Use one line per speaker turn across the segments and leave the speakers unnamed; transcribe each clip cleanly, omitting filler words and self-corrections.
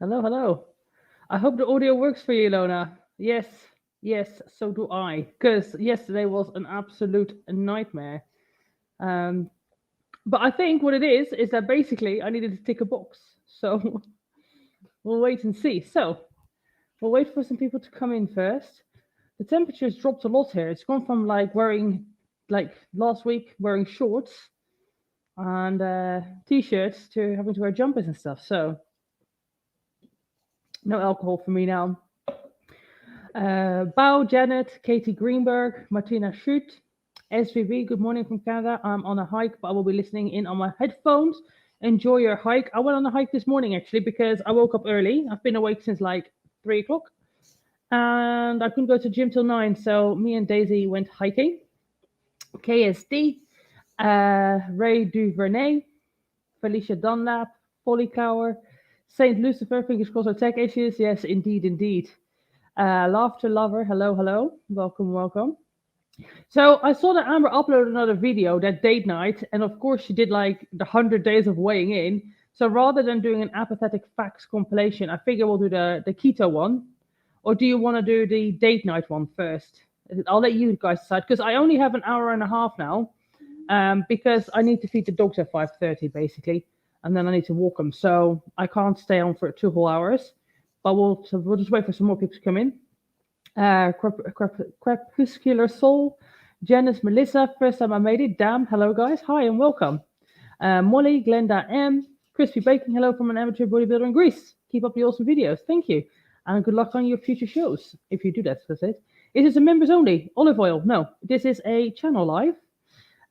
Hello, hello. I hope the audio works for you, Lona. Yes, yes, so do I. Because yesterday was an absolute nightmare. Um, but I think what it is that basically I needed to tick a box. So we'll wait and see. So we'll wait for some people to come in first. The temperature's dropped a lot here. It's gone from like last week, wearing shorts and t-shirts to having to wear jumpers and stuff. So no alcohol for me now. Bao, Janet, Katie Greenberg, Martina Schutt, SVB, good morning from Canada. I'm on a hike, but I will be listening in on my headphones. Enjoy your hike. I went on a hike this morning actually because I woke up early. I've been awake since like 3 o'clock and I couldn't go to the gym till 9. So me and Daisy went hiking. KSD, Ray Duvernay, Felicia Dunlap, Polly Cower, Saint Lucifer, fingers crossed our tech issues. Yes, indeed, indeed. Laughter Lover, hello, hello. Welcome, welcome. So I saw that Amber uploaded another video, that date night, and of course she did like the 100 days of weighing in. So rather than doing an apathetic facts compilation, I figure we'll do the keto one. Or do you want to do the date night one first? I'll let you guys decide because I only have an hour and a half now. Because I need to feed the dogs at 5:30 basically, and then I need to walk them. So I can't stay on for 2 whole hours. But we'll just wait for some more people to come in. Crepuscular Soul, Janice, Melissa, first time I made it. Damn, hello guys, hi and welcome. Molly, Glenda M, Crispy Bacon, hello from an amateur bodybuilder in Greece. Keep up the awesome videos, thank you. And good luck on your future shows, if you do that, that's it. It is a members only, olive oil, no, this is a channel live.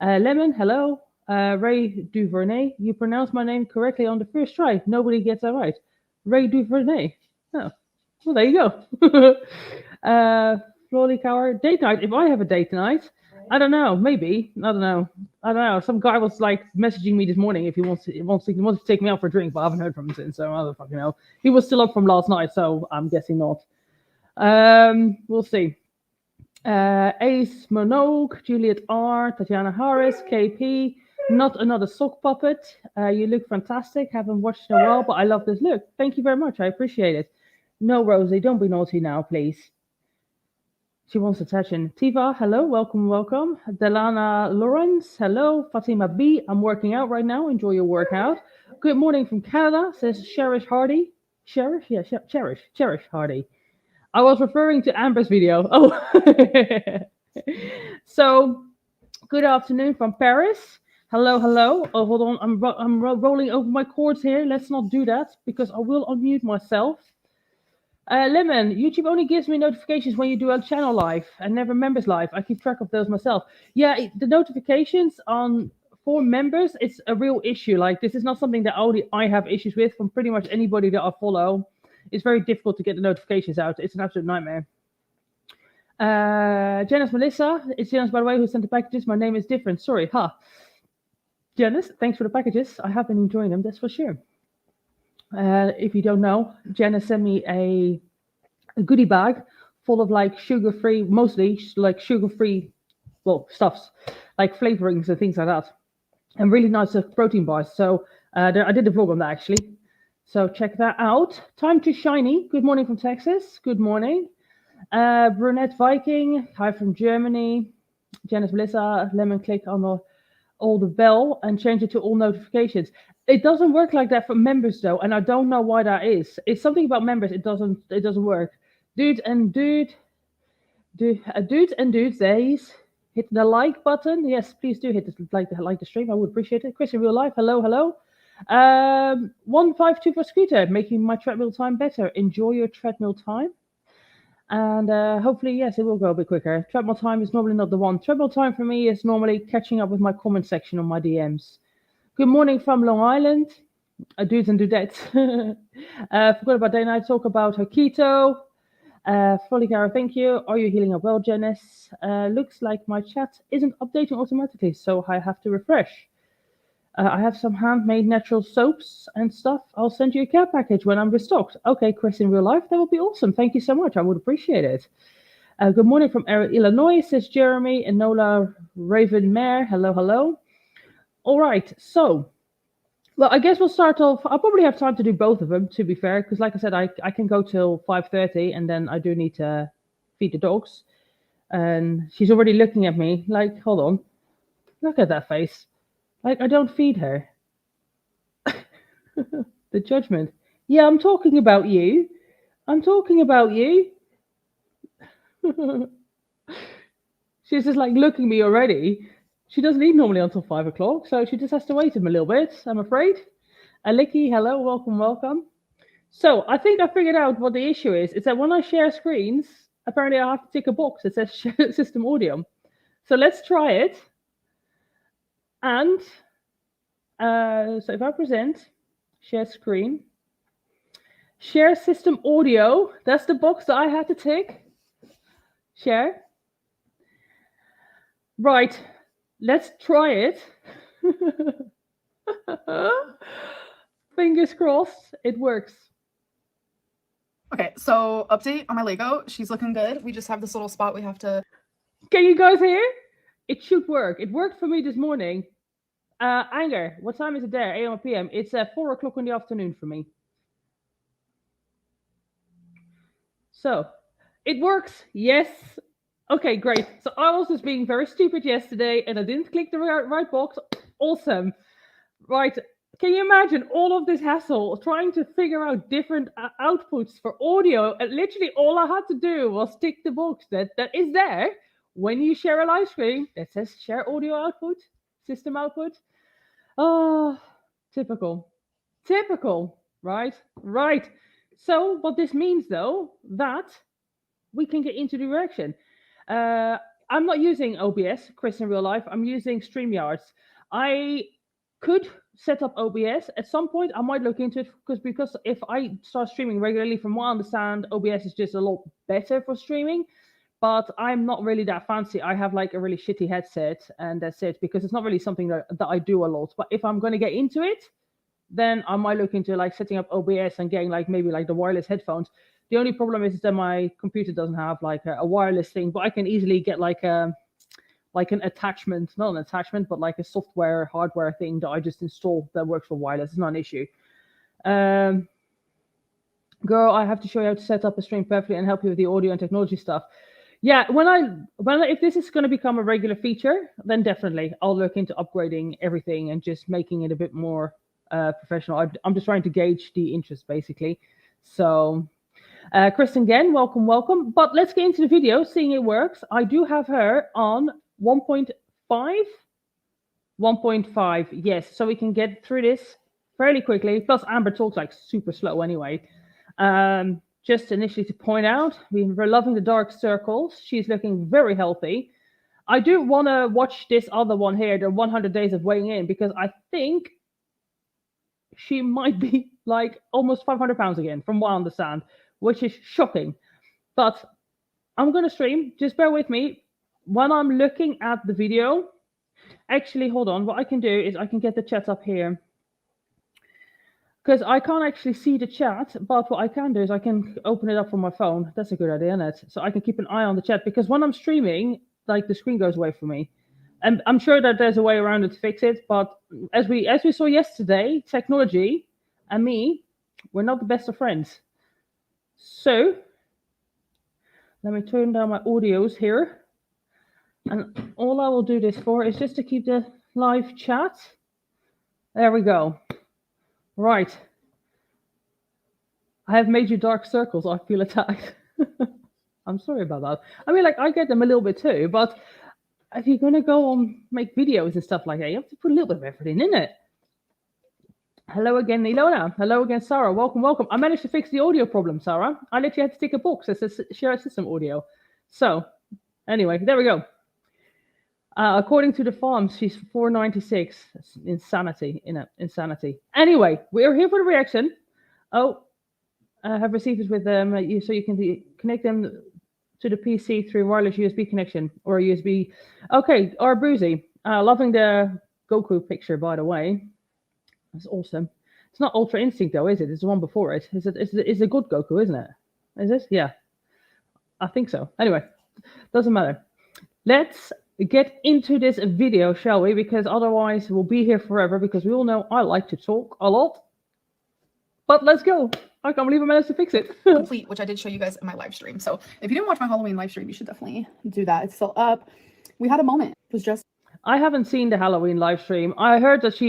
Lemon, hello. Ray Duvernay, you pronounced my name correctly on the first try. Nobody gets that right. Ray Duvernay. Oh, well, there you go. Flawley Cower, date night. If I have a date tonight, I don't know. Maybe I don't know. I don't know. Some guy was like messaging me this morning if he wants to take me out for a drink, but I haven't heard from him since. So I don't fucking know. He was still up from last night, so I'm guessing not. We'll see. Ace Minogue, Juliet R, Tatiana Harris, KP, not another sock puppet. You look fantastic. Haven't watched in a while, but I love this look. Thank you very much. I appreciate it. No, Rosie, don't be naughty now, please. She wants attention. Tiva, hello, welcome, welcome. Delana Lawrence, hello. Fatima B, I'm working out right now. Enjoy your workout. Good morning from Canada, says Cherish Hardy. Cherish? Yeah, Cherish Hardy. I was referring to Amber's video. Oh. So, good afternoon from Paris. Hello, hello. Oh, hold on. I'm rolling over my cords here. Let's not do that because I will unmute myself. Lemon, YouTube only gives me notifications when you do a channel live and never members live. I keep track of those myself. Yeah, the notifications on for members, it's a real issue. Like this is not something that only I have issues with. From pretty much anybody that I follow, it's very difficult to get the notifications out. It's an absolute nightmare. Janice Melissa, it's Janice by the way who sent the packages. My name is different. Sorry, Janice, thanks for the packages. I have been enjoying them, that's for sure. If you don't know, Janice sent me a goodie bag full of like sugar-free, mostly like sugar-free, well, stuffs, like flavorings and things like that, and really nice protein bars. So I did a vlog on that actually. So check that out. Time to Shiny. Good morning from Texas. Good morning. Brunette Viking. Hi from Germany. Janice Melissa. Lemon, click on the bell and change it to all notifications. It doesn't work like that for members though, and I don't know why that is. It's something about members. It doesn't work. Dudes and dudes, days. Hit the like button. Yes, please do hit the stream. I would appreciate it. Chris in real life. Hello, hello. 152 for Scooter, making my treadmill time better. Enjoy your treadmill time. And hopefully, yes, it will go a bit quicker. Treadmill time is normally not the one. Treadmill time for me is normally catching up with my comment section on my DMs. Good morning from Long Island. Dudes and dudettes. Forgot about day night. Talk about her keto. Frolicara, thank you. Are you healing up well, Janice? Looks like my chat isn't updating automatically, so I have to refresh. I have some handmade natural soaps and stuff. I'll send you a care package when I'm restocked. Okay, Chris, in real life, that would be awesome. Thank you so much. I would appreciate it. Good morning from Illinois, says Jeremy. Enola Raven Mare. Hello, hello. All right, so Well, I guess we'll start off. I'll probably have time to do both of them, to be fair, because like I said, I can go till 5:30, and then I do need to feed the dogs. And she's already looking at me like, hold on, look at that face. Like I don't feed her. The judgment. Yeah, I'm talking about you. I'm talking about you. She's just like looking at me already. She doesn't eat normally until 5 o'clock, so she just has to wait a little bit, I'm afraid. Aliki, hello, welcome, welcome. So I think I figured out what the issue is. It's that when I share screens, apparently I have to tick a box that says share system audio. So let's try it. And so if I present, share screen, share system audio, that's the box that I had to tick. Share. Right, let's try it. Fingers crossed, it works.
Okay, so update on my Lego. She's looking good. We just have this little spot we have to...
Can you guys hear? It should work. It worked for me this morning. Anger, what time is it there? AM or PM? It's 4 o'clock in the afternoon for me. So, it works. Yes. Okay, great. So I was just being very stupid yesterday and I didn't click the right box. Awesome. Right. Can you imagine all of this hassle trying to figure out different outputs for audio? And literally all I had to do was tick the box that is there when you share a live stream that says share audio output, system output. Oh, typical. Typical, right? Right. So what this means though, that we can get into the direction. I'm not using OBS, Chris, in real life. I'm using StreamYards. I could set up OBS at some point. I might look into it because if I start streaming regularly, from what I understand, OBS is just a lot better for streaming. But I'm not really that fancy. I have like a really shitty headset, and that's it, because it's not really something that I do a lot. But if I'm going to get into it, then I might look into like setting up OBS and getting like maybe like the wireless headphones. The only problem is that my computer doesn't have like a wireless thing, but I can easily get like an attachment, not an attachment, but like a software hardware thing that I just install that works for wireless. It's not an issue. Girl, I have to show you how to set up a stream perfectly and help you with the audio and technology stuff. Yeah, if this is going to become a regular feature, then definitely I'll look into upgrading everything and just making it a bit more professional. I'm just trying to gauge the interest, basically. So, Kristen, again, welcome, welcome. But let's get into the video, seeing it works. I do have her on 1.5. 1.5, yes. So we can get through this fairly quickly. Plus, Amber talks like super slow anyway. Just initially to point out, we're loving the dark circles. She's looking very healthy. I do want to watch this other one here, the 100 days of weighing in, because I think she might be like almost 500 pounds again, from what I understand, which is shocking. But I'm going to stream. Just bear with me. When I'm looking at the video, actually, hold on. What I can do is I can get the chat up here, because I can't actually see the chat, but what I can do is I can open it up from my phone. That's a good idea, isn't it? So I can keep an eye on the chat, because when I'm streaming, like the screen goes away from me. And I'm sure that there's a way around it to fix it, but as we saw yesterday, technology and me, we're not the best of friends. So let me turn down my audios here. And all I will do this for is just to keep the live chat. There we go. Right. I have made you dark circles. I feel attacked. I'm sorry about that. I mean, like, I get them a little bit too, but if you're going to go on make videos and stuff like that, you have to put a little bit of effort in, innit? Hello again, Ilona. Hello again, Sarah. Welcome, welcome. I managed to fix the audio problem, Sarah. I literally had to tick a box that says share system audio. So, anyway, there we go. According to the farms, she's 496. That's insanity, insanity. Anyway, we're here for the reaction. Oh, I have receivers with them, so you can connect them to the PC through wireless USB connection or USB. Okay, our Bruzy, loving the Goku picture, by the way. That's awesome. It's not Ultra Instinct though, is it? It's the one before it. It's a good Goku, isn't it? Is it? Yeah, I think so. Anyway, doesn't matter. Let's get into this video, shall we? Because otherwise we'll be here forever, because we all know I like to talk a lot. But let's go. I can't believe I managed to fix it.
Complete, which I did show you guys in my live stream. So if you didn't watch my Halloween live stream, you should definitely do that. It's still up. We had a moment. It was just
I haven't seen the Halloween live stream. I heard that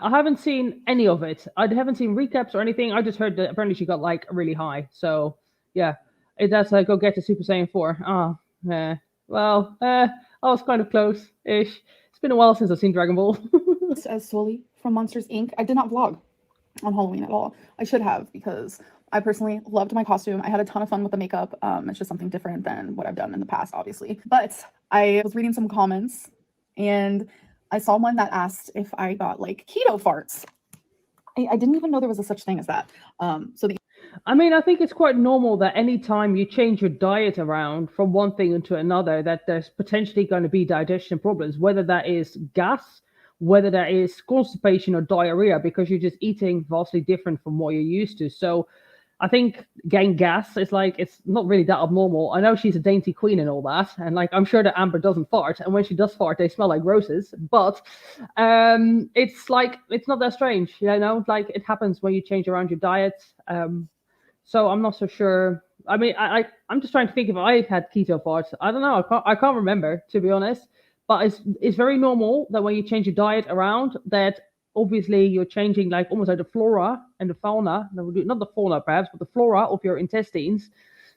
I haven't seen any of it. I haven't seen recaps or anything. I just heard that apparently she got like really high. So yeah, that's go get the Super Saiyan 4. I was kind of close-ish. It's been a while since I've seen Dragon Ball.
as Sully from Monsters Inc. I did not vlog on Halloween at all. I should have, because I personally loved my costume. I had a ton of fun with the makeup. It's just something different than what I've done in the past, obviously. But I was reading some comments and I saw one that asked if I got like keto farts. I didn't even know there was a such thing as that.
I mean, I think it's quite normal that anytime you change your diet around from one thing into another, that there's potentially going to be digestion problems, whether that is gas, whether that is constipation or diarrhea, because you're just eating vastly different from what you're used to. So I think getting gas is like, it's not really that abnormal. I know she's a dainty queen and all that, and like I'm sure that Amber doesn't fart, and when she does fart, they smell like roses. But it's like, it's not that strange, you know. Like, it happens when you change around your diet. So I'm not so sure. I mean, I'm just trying to think if I had keto farts. I don't know. I can't remember, to be honest. But it's very normal that when you change your diet around, that obviously you're changing like almost like the flora and the fauna, not the fauna perhaps, but the flora of your intestines.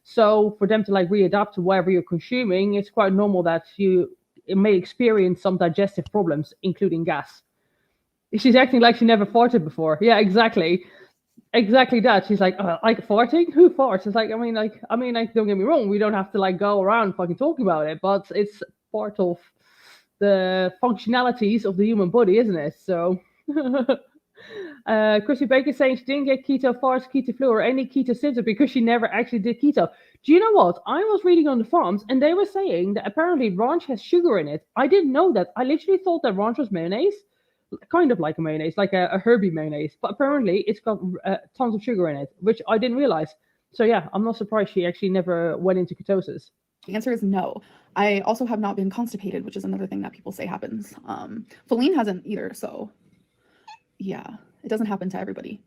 So for them to like readapt to whatever you're consuming, it's quite normal that you may experience some digestive problems, including gas. She's acting like she never farted before. Yeah, exactly. Exactly that. She's like, like farting? Who farts? It's like, I mean, don't get me wrong. We don't have to like go around fucking talking about it, but it's part of the functionalities of the human body, isn't it? So Chrissy Baker saying she didn't get keto farts, keto flu, or any keto symptom because she never actually did keto. Do you know what? I was reading on the forums and they were saying that apparently ranch has sugar in it. I didn't know that. I literally thought that ranch was mayonnaise, kind of like a mayonnaise, like a herby mayonnaise. But apparently it's got tons of sugar in it, which I didn't realize. So yeah, I'm not surprised she actually never went into ketosis.
The answer is no. I also have not been constipated, which is another thing that people say happens. Feline hasn't either, so yeah, it doesn't happen to everybody.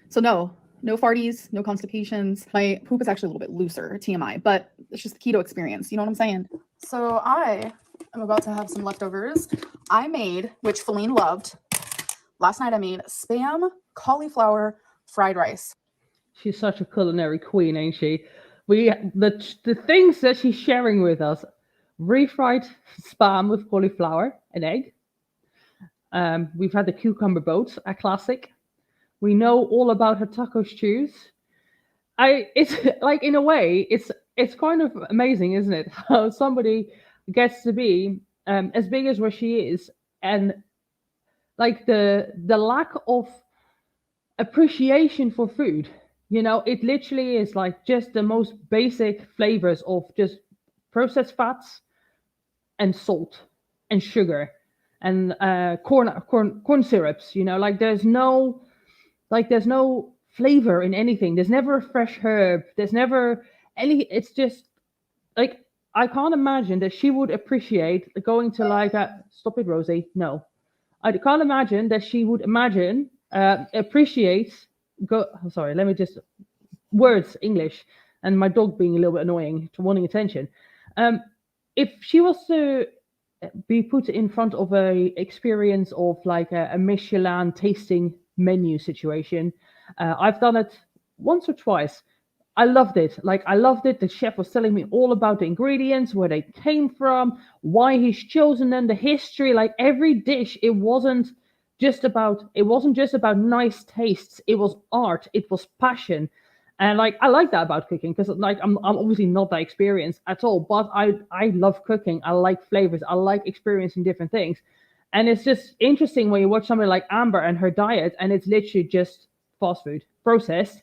So no farties, no constipations. My poop is actually a little bit looser, TMI, but it's just the keto experience. You know what I'm saying? So I am about to have some leftovers. I made, which Feline loved. Last night I made Spam cauliflower fried rice.
She's such a culinary queen, ain't she? The things that she's sharing with us: refried spam with cauliflower and egg. We've had the cucumber boats, a classic. We know all about her taco stews. It's like, in a way, it's kind of amazing, isn't it? How somebody gets to be as big as where she is, and like the lack of appreciation for food. You know, it literally is like just the most basic flavors of just processed fats and salt and sugar and corn syrups. You know, like there's no flavor in anything. There's never a fresh herb. There's never any. It's just like, I can't imagine that she would appreciate going to like a, stop it, Rosie. No, I can't imagine that she would appreciate sorry, let me just words English, and my dog being a little bit annoying to wanting attention. If she was to be put in front of a experience of like a Michelin tasting menu situation, I've done it once or twice. I loved it. Like, I loved it. The chef was telling me all about the ingredients, where they came from, why he's chosen them, the history, like every dish. It wasn't just about nice tastes. It was art. It was passion. And like, I like that about cooking, because like I'm obviously not that experienced at all, but I love cooking. I like flavors. I like experiencing different things. And it's just interesting when you watch somebody like Amber and her diet, and it's literally just fast food, processed,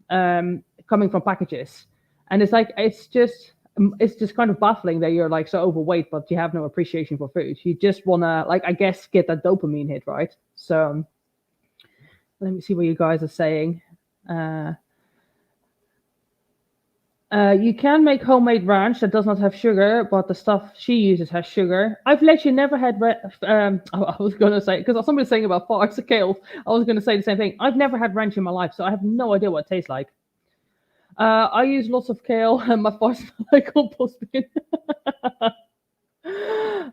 coming from packages. And it's like, it's just kind of baffling that you're like so overweight, but you have no appreciation for food. You just want to, like, I guess, get that dopamine hit, right? So let me see what you guys are saying. You can make homemade ranch that does not have sugar, but the stuff she uses has sugar. I've literally never had. I was going to say, because somebody's saying about farts of kale. I was going to say the same thing. I've never had ranch in my life, so I have no idea what it tastes like. I use lots of kale, and my farts smell like compost bin.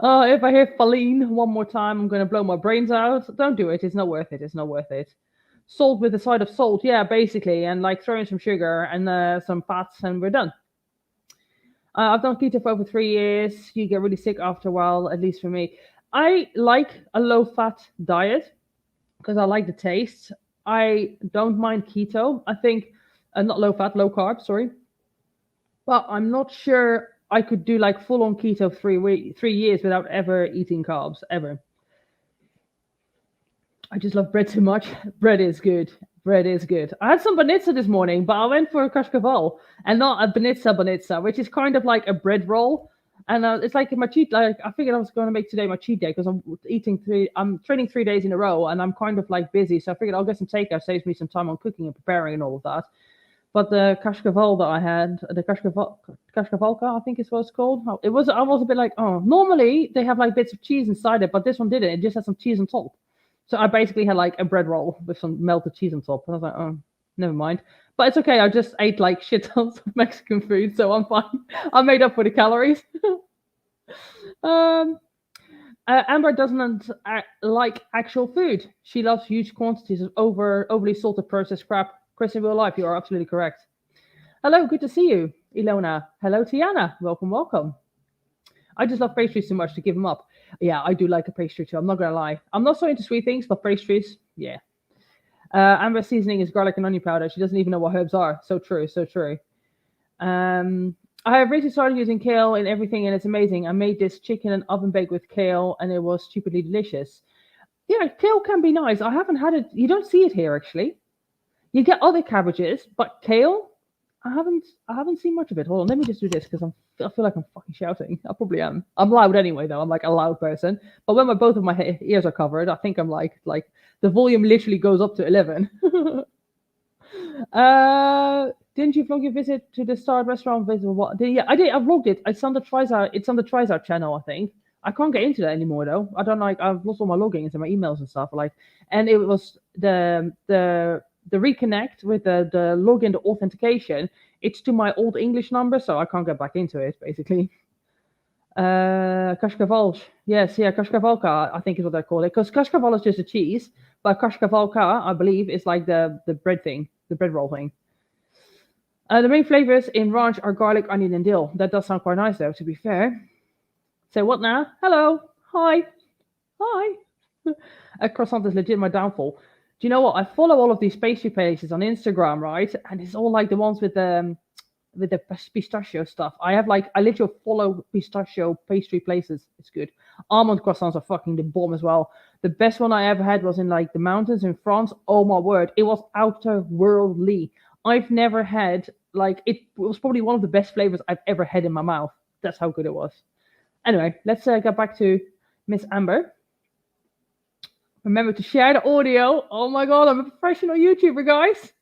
If I hear Faline one more time, I'm going to blow my brains out. Don't do it. It's not worth it. It's not worth it. Salt with a side of salt, yeah, basically, and like throw in some sugar and some fats, and we're done. I've done keto for over 3 years. You get really sick after a while, at least for me. I like a low fat diet because I like the taste. I don't mind keto. I think, not low fat, low carb, sorry. But I'm not sure I could do like full on keto 3 years without ever eating carbs, ever. I just love bread too much. Bread is good. Bread is good. I had some banitsa this morning, but I went for a kashkaval and not a banitsa, which is kind of like a bread roll. And it's like my cheat. Like I figured I was going to make today my cheat day because I'm training 3 days in a row, and I'm kind of like busy. So I figured I'll get some takeout. Saves me some time on cooking and preparing and all of that. But the kashkaval that I had, the kashkavalka, I think is what it's called. I was a bit like, oh, normally they have like bits of cheese inside it, but this one didn't. It just had some cheese on top. So I basically had like a bread roll with some melted cheese on top. And I was like, oh, never mind. But it's okay. I just ate like shit tons of Mexican food, so I'm fine. I made up for the calories. Amber doesn't like actual food. She loves huge quantities of overly salted processed crap. Chris, in real life, you are absolutely correct. Hello, good to see you, Ilona. Hello, Tiana. Welcome, welcome. I just love pastries too much to give them up. Yeah, I do like a pastry too. I'm not gonna lie. I'm not so into sweet things, but pastries, yeah. Amber's seasoning is garlic and onion powder. She doesn't even know what herbs are. So true, so true. I have recently started using kale in everything, and it's amazing. I made this chicken and oven baked with kale, and it was stupidly delicious. Yeah, kale can be nice. I haven't had it. You don't see it here actually. You get other cabbages, but kale, I haven't seen much of it. Hold on, let me just do this because I feel like I'm fucking shouting. I probably am. I'm loud anyway, though. I'm like a loud person. But when both of my ears are covered, I think I'm like the volume literally goes up to 11. Didn't you vlog your visit to the Starred restaurant? What? Yeah, I did. I vlogged it. It's on the Trizart. It's on the Trizart channel, I think. I can't get into that anymore though. I don't like. I've lost all my logins and my emails and stuff. Like, and it was the reconnect with the login, the authentication. It's to my old English number, so I can't get back into it basically. Kashkaval, yes, yeah, kashkavalka, I think is what they call it. Because kashkaval is just a cheese, but kashkavalka, I believe, is like the bread thing, the bread roll thing. The main flavors in ranch are garlic, onion, and dill. That does sound quite nice, though, to be fair. So what now? Hello, hi. A croissant is legit my downfall. Do you know what? I follow all of these pastry places on Instagram, right? And it's all like the ones with the pistachio stuff. I literally follow pistachio pastry places. It's good. Almond croissants are fucking the bomb as well. The best one I ever had was in like the mountains in France. Oh my word, it was outer-worldly. I've never had it was probably one of the best flavors I've ever had in my mouth. That's how good it was. Anyway, let's get back to Miss Amber. Remember to share the audio. Oh my god, I'm a professional YouTuber, guys.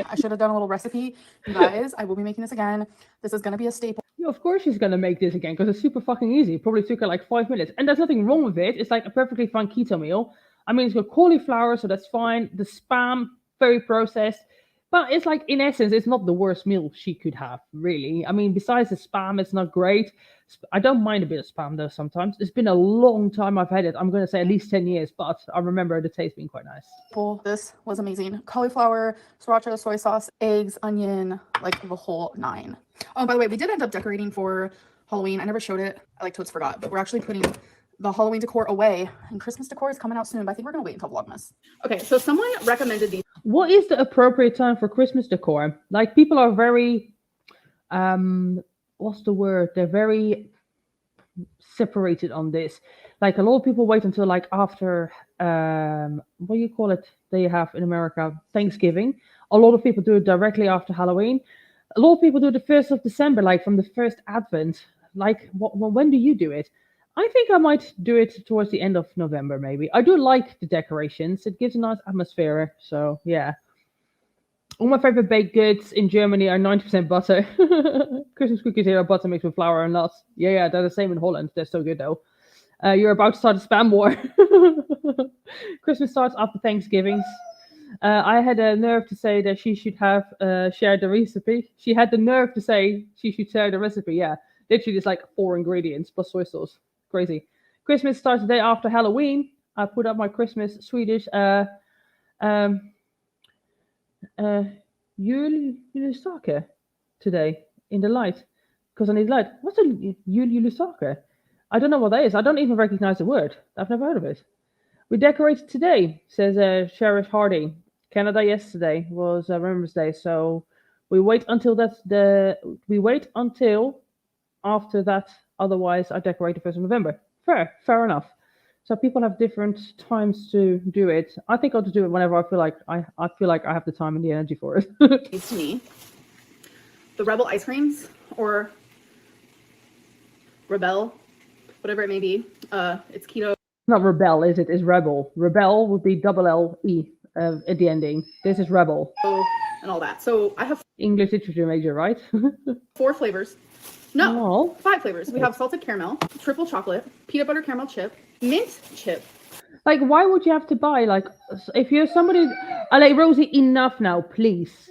I should have done a little recipe. You guys, I will be making this again. This is going to be a staple.
Yeah, of course she's going to make this again because it's super fucking easy. It probably took her like 5 minutes. And there's nothing wrong with it. It's like a perfectly fine keto meal. I mean, it's got cauliflower, so that's fine. The spam, very processed. But it's like, in essence, it's not the worst meal she could have, really. I mean, besides the spam, it's not great. I don't mind a bit of spam, though, sometimes. It's been a long time I've had it. I'm going to say at least 10 years, but I remember the taste being quite nice.
This was amazing. Cauliflower, sriracha, soy sauce, eggs, onion, like the whole 9. Oh, by the way, we did end up decorating for Halloween. I never showed it. I totes forgot, but we're actually putting the Halloween decor away, and Christmas decor is coming out soon, but I think we're going to wait until Vlogmas. Okay, so someone recommended these.
What is the appropriate time for Christmas decor? Like, people are very, what's the word? They're very separated on this. Like, a lot of people wait until like after, what do you call it? They have in America, Thanksgiving. A lot of people do it directly after Halloween. A lot of people do it the 1st of December, like from the first Advent. Like, when do you do it? I think I might do it towards the end of November, maybe. I do like the decorations. It gives a nice atmosphere. So, yeah. All my favorite baked goods in Germany are 90% butter. Christmas cookies here are butter mixed with flour and nuts. Yeah, they're the same in Holland. They're so good though. You're about to start a spam war. Christmas starts after Thanksgivings. I had a nerve to say that she should have shared the recipe. She had the nerve to say she should share the recipe. Yeah, literally just like 4 ingredients plus soy sauce. Crazy. Christmas starts the day after Halloween. I put up my Christmas Swedish um, uh, julljulsake today in the light because I need light. What's a julljulsake? I don't know what that is. I don't even recognize the word. I've never heard of it. We decorated today, says Sheriff Hardy. Canada yesterday was Remembrance Day, so we wait until after that. Otherwise, I decorate the 1st of November. Fair enough. So people have different times to do it. I think I'll just do it whenever I feel like I have the time and the energy for it.
It's to me, the Rebel ice creams or Rebel, whatever it may be. It's keto.
Not Rebel, is it? It's Rebel. Rebel would be double L-E at the ending. This is Rebel.
And all that. So I have
English literature major, right?
4 flavors. No,
Oh.
5 flavors. We have salted caramel, triple chocolate, peanut butter caramel chip, mint chip.
Like, why would you have to buy, like, if you're somebody... I like, Rosie, enough now, please.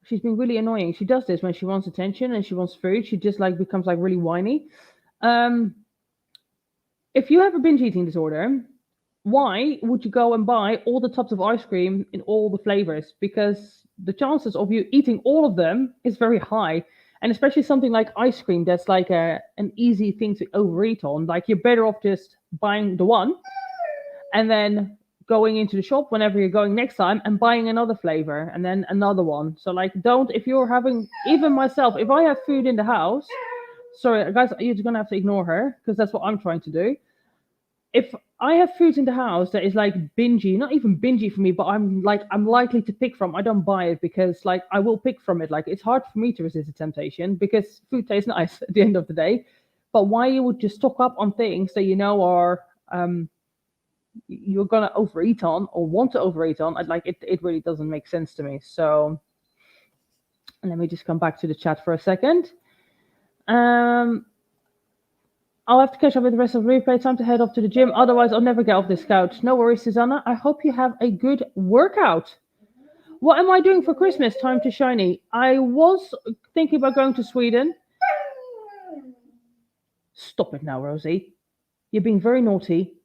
She's been really annoying. She does this when she wants attention and she wants food. She just, like, becomes, like, really whiny. If you have a binge eating disorder, why would you go and buy all the tubs of ice cream in all the flavors? Because the chances of you eating all of them is very high. And especially something like ice cream, that's like an easy thing to overeat on. Like, you're better off just buying the one and then going into the shop whenever you're going next time and buying another flavor and then another one. So, like, if you're having, even myself, if I have food in the house, sorry, guys, you're just going to have to ignore her because that's what I'm trying to do. If I have food in the house that is like bingy, not even bingy for me, but I'm likely to pick from, I don't buy it because like I will pick from it. Like, it's hard for me to resist the temptation because food tastes nice at the end of the day. But why you would just stock up on things that you know are you're gonna overeat on or want to overeat on, like it really doesn't make sense to me. So let me just come back to the chat for a second. I'll have to catch up with the rest of the replay. Time to head off to the gym. Otherwise, I'll never get off this couch. No worries, Susanna. I hope you have a good workout. What am I doing for Christmas? Time to shiny. I was thinking about going to Sweden. Stop it now, Rosie. You're being very naughty.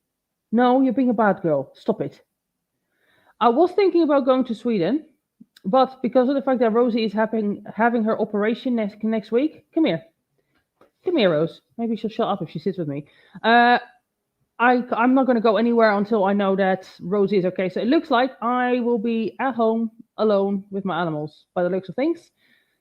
No, you're being a bad girl. Stop it. I was thinking about going to Sweden, but because of the fact that Rosie is having her operation next week, come here. Come here, Rose. Maybe she'll shut up if she sits with me. I'm not going to go anywhere until I know that Rosie is okay. So it looks like I will be at home alone with my animals by the looks of things.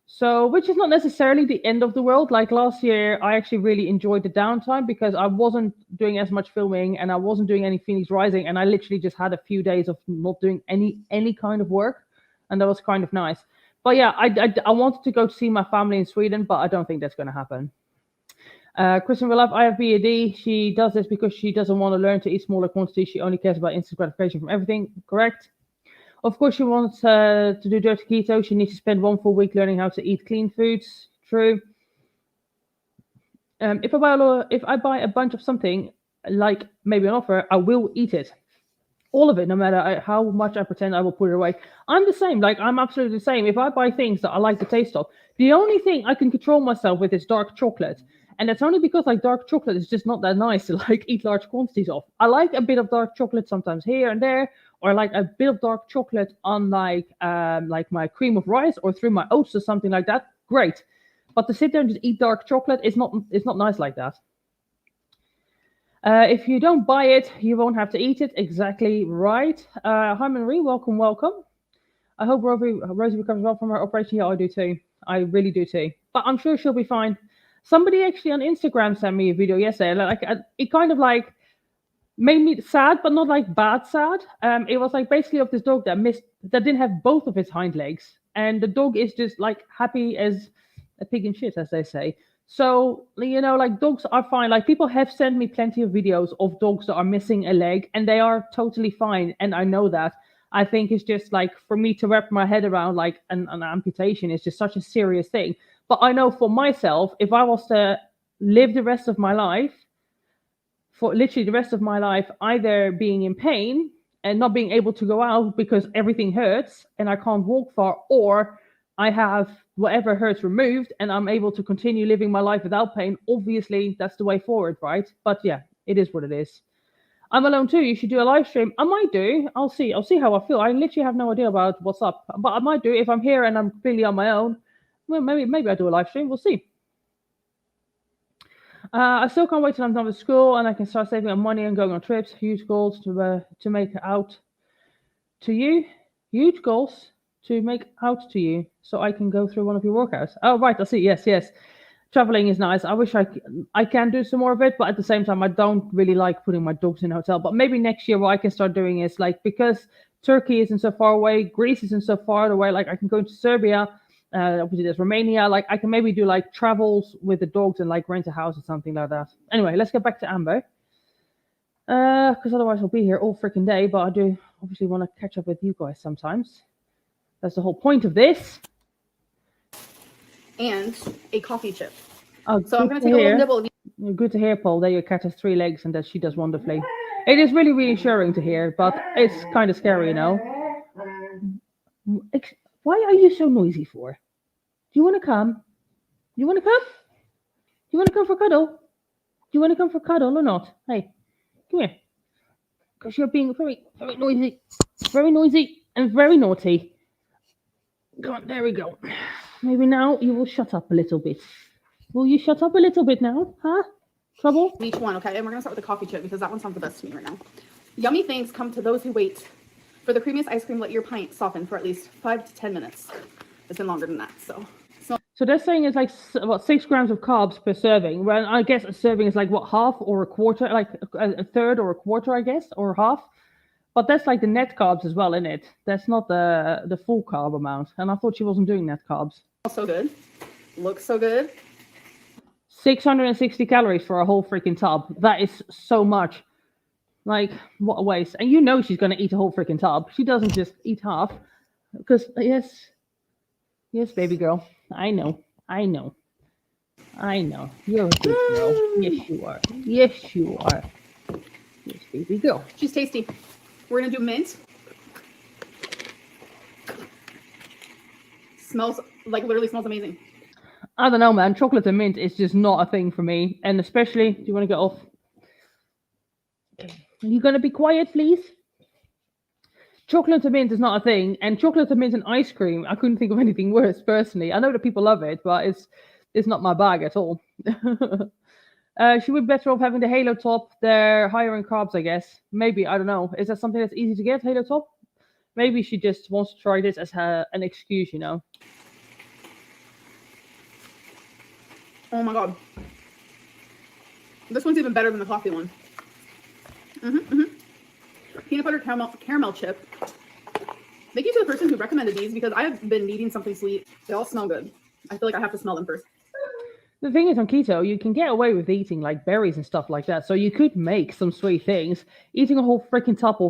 So, which is not necessarily the end of the world. Like last year, I actually really enjoyed the downtime because I wasn't doing as much filming and I wasn't doing any Phoenix Rising. And I literally just had a few days of not doing any kind of work. And that was kind of nice. But yeah, I wanted to go to see my family in Sweden, but I don't think that's going to happen. Kristen will have IFBAD. She does this because she doesn't want to learn to eat smaller quantities. She only cares about instant gratification from everything. Correct. Of course, she wants to do dirty keto. She needs to spend 1 full week learning how to eat clean foods. True. If I buy a bunch of something, like maybe an offer, I will eat it. All of it, no matter how much I pretend I will put it away. I'm the same. Like, I'm absolutely the same. If I buy things that I like the taste of, the only thing I can control myself with is dark chocolate. And that's only because like dark chocolate is just not that nice to like eat large quantities of. I like a bit of dark chocolate sometimes here and there, or like a bit of dark chocolate on like my cream of rice or through my oats or something like that. Great. But to sit there and just eat dark chocolate is not nice like that. If you don't buy it, you won't have to eat it. Exactly right. Hi, Marie. Welcome. I hope Rosie recovers well from her operation. Yeah, I do too. I really do too. But I'm sure she'll be fine. Somebody actually on Instagram sent me a video yesterday. Like it kind of like made me sad, but not like bad sad. It was like basically of this dog that didn't have both of its hind legs, and the dog is just like happy as a pig in shit, as they say. So, you know, like dogs are fine. Like people have sent me plenty of videos of dogs that are missing a leg and they are totally fine. And I know that. I think it's just like for me to wrap my head around like an amputation is just such a serious thing. But I know for myself, if I was to live the rest of my life, for literally the rest of my life, either being in pain and not being able to go out because everything hurts and I can't walk far, or I have whatever hurts removed and I'm able to continue living my life without pain, obviously that's the way forward, right? But yeah, it is what it is. I'm alone too. You should do a live stream. I might do. I'll see. I'll see how I feel. I literally have no idea about what's up, but I might do if I'm here and I'm completely on my own. Well, maybe I do a live stream. We'll see. I still can't wait till I'm done with school and I can start saving up money and going on trips. Huge goals to make out to you. Huge goals to make out to you, so I can go through one of your workouts. Oh right, I see. Yes, yes. Traveling is nice. I wish I can do some more of it, but at the same time, I don't really like putting my dogs in a hotel. But maybe next year, what I can start doing is like, because Turkey isn't so far away, Greece isn't so far away. Like I can go to Serbia. Obviously, there's Romania. Like I can maybe do like travels with the dogs and like rent a house or something like that. Anyway, let's get back to Amber. Because otherwise I'll be here all freaking day. But I do obviously want to catch up with you guys sometimes. That's the whole point of this.
And a coffee chip.
Oh,
so I'm going to take a little nibble.
Good to hear, Paul, that your cat has 3 legs and that she does wonderfully. It is really reassuring to hear, but it's kind of scary, you know. Why are you so noisy for? Do you want to come? You want to come? You want to come for cuddle? Do you want to come for cuddle or not? Hey, come here. Because you're being very, very noisy and very naughty. Come on, there we go. Maybe now you will shut up a little bit. Will you shut up a little bit now? Huh? Trouble?
Each one, okay? And we're going to start with the coffee chip because that one sounds the best to me right now. Yummy things come to those who wait. For the creamiest ice cream, let your pint soften for at least 5 to 10 minutes. It's been longer than that, so
they're saying it's like what 6 grams of carbs per serving. Well, I guess a serving is like what, half or a quarter, like a third or a quarter, I guess, or half. But that's like the net carbs as well, isn't it? That's not the full carb amount. And I thought she wasn't doing net carbs.
So good. Looks so good.
660 calories for a whole freaking tub. That is so much. Like, what a waste. And you know she's going to eat a whole freaking tub. She doesn't just eat half. Because, yes, baby girl. I know. You're a good girl. Yes, you are. Yes, baby girl.
She's tasty. We're going to do mint. Smells, like literally smells amazing.
I don't know, man. Chocolate and mint is just not a thing for me. And especially, do you want to get off? Are you going to be quiet, please? Chocolate and mint is not a thing. And chocolate and mint and ice cream, I couldn't think of anything worse, personally. I know that people love it, but it's not my bag at all. She would be better off having the Halo top. They're higher in carbs, I guess. Maybe, I don't know. Is that something that's easy to get, Halo top? Maybe she just wants to try this as an excuse, you know.
Oh my god. This one's even better than the coffee one. Peanut butter caramel chip. Thank you to the person who recommended these because I have been needing something sweet. They all smell good. I feel like I have to smell them first.
The thing is, on keto, you can get away with eating like berries and stuff like that. So you could make some sweet things. Eating a whole freaking tub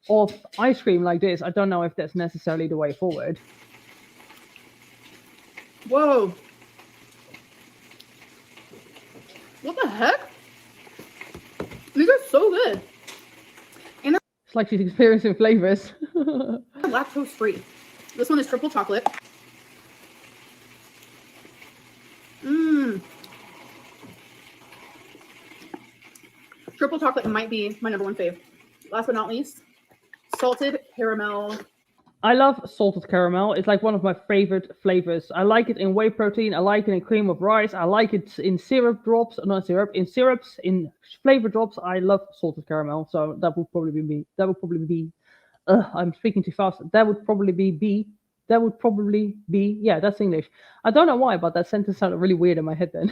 of ice cream like this, I don't know if that's necessarily the way forward.
Whoa. What the heck? These are so good. And
it's like she's experiencing flavors.
they're lactose free. This one is triple chocolate. Triple chocolate might be my number 1 fave. Last but not least, salted caramel.
I love salted caramel. It's like one of my favorite flavors. I like it in whey protein. I like it in cream of rice. I like it in syrup drops. Not syrup, in syrups, in flavor drops. I love salted caramel. So that would probably be me. That would probably be. I'm speaking too fast. That would probably be. Yeah, that's English. I don't know why, but that sentence sounded really weird in my head then.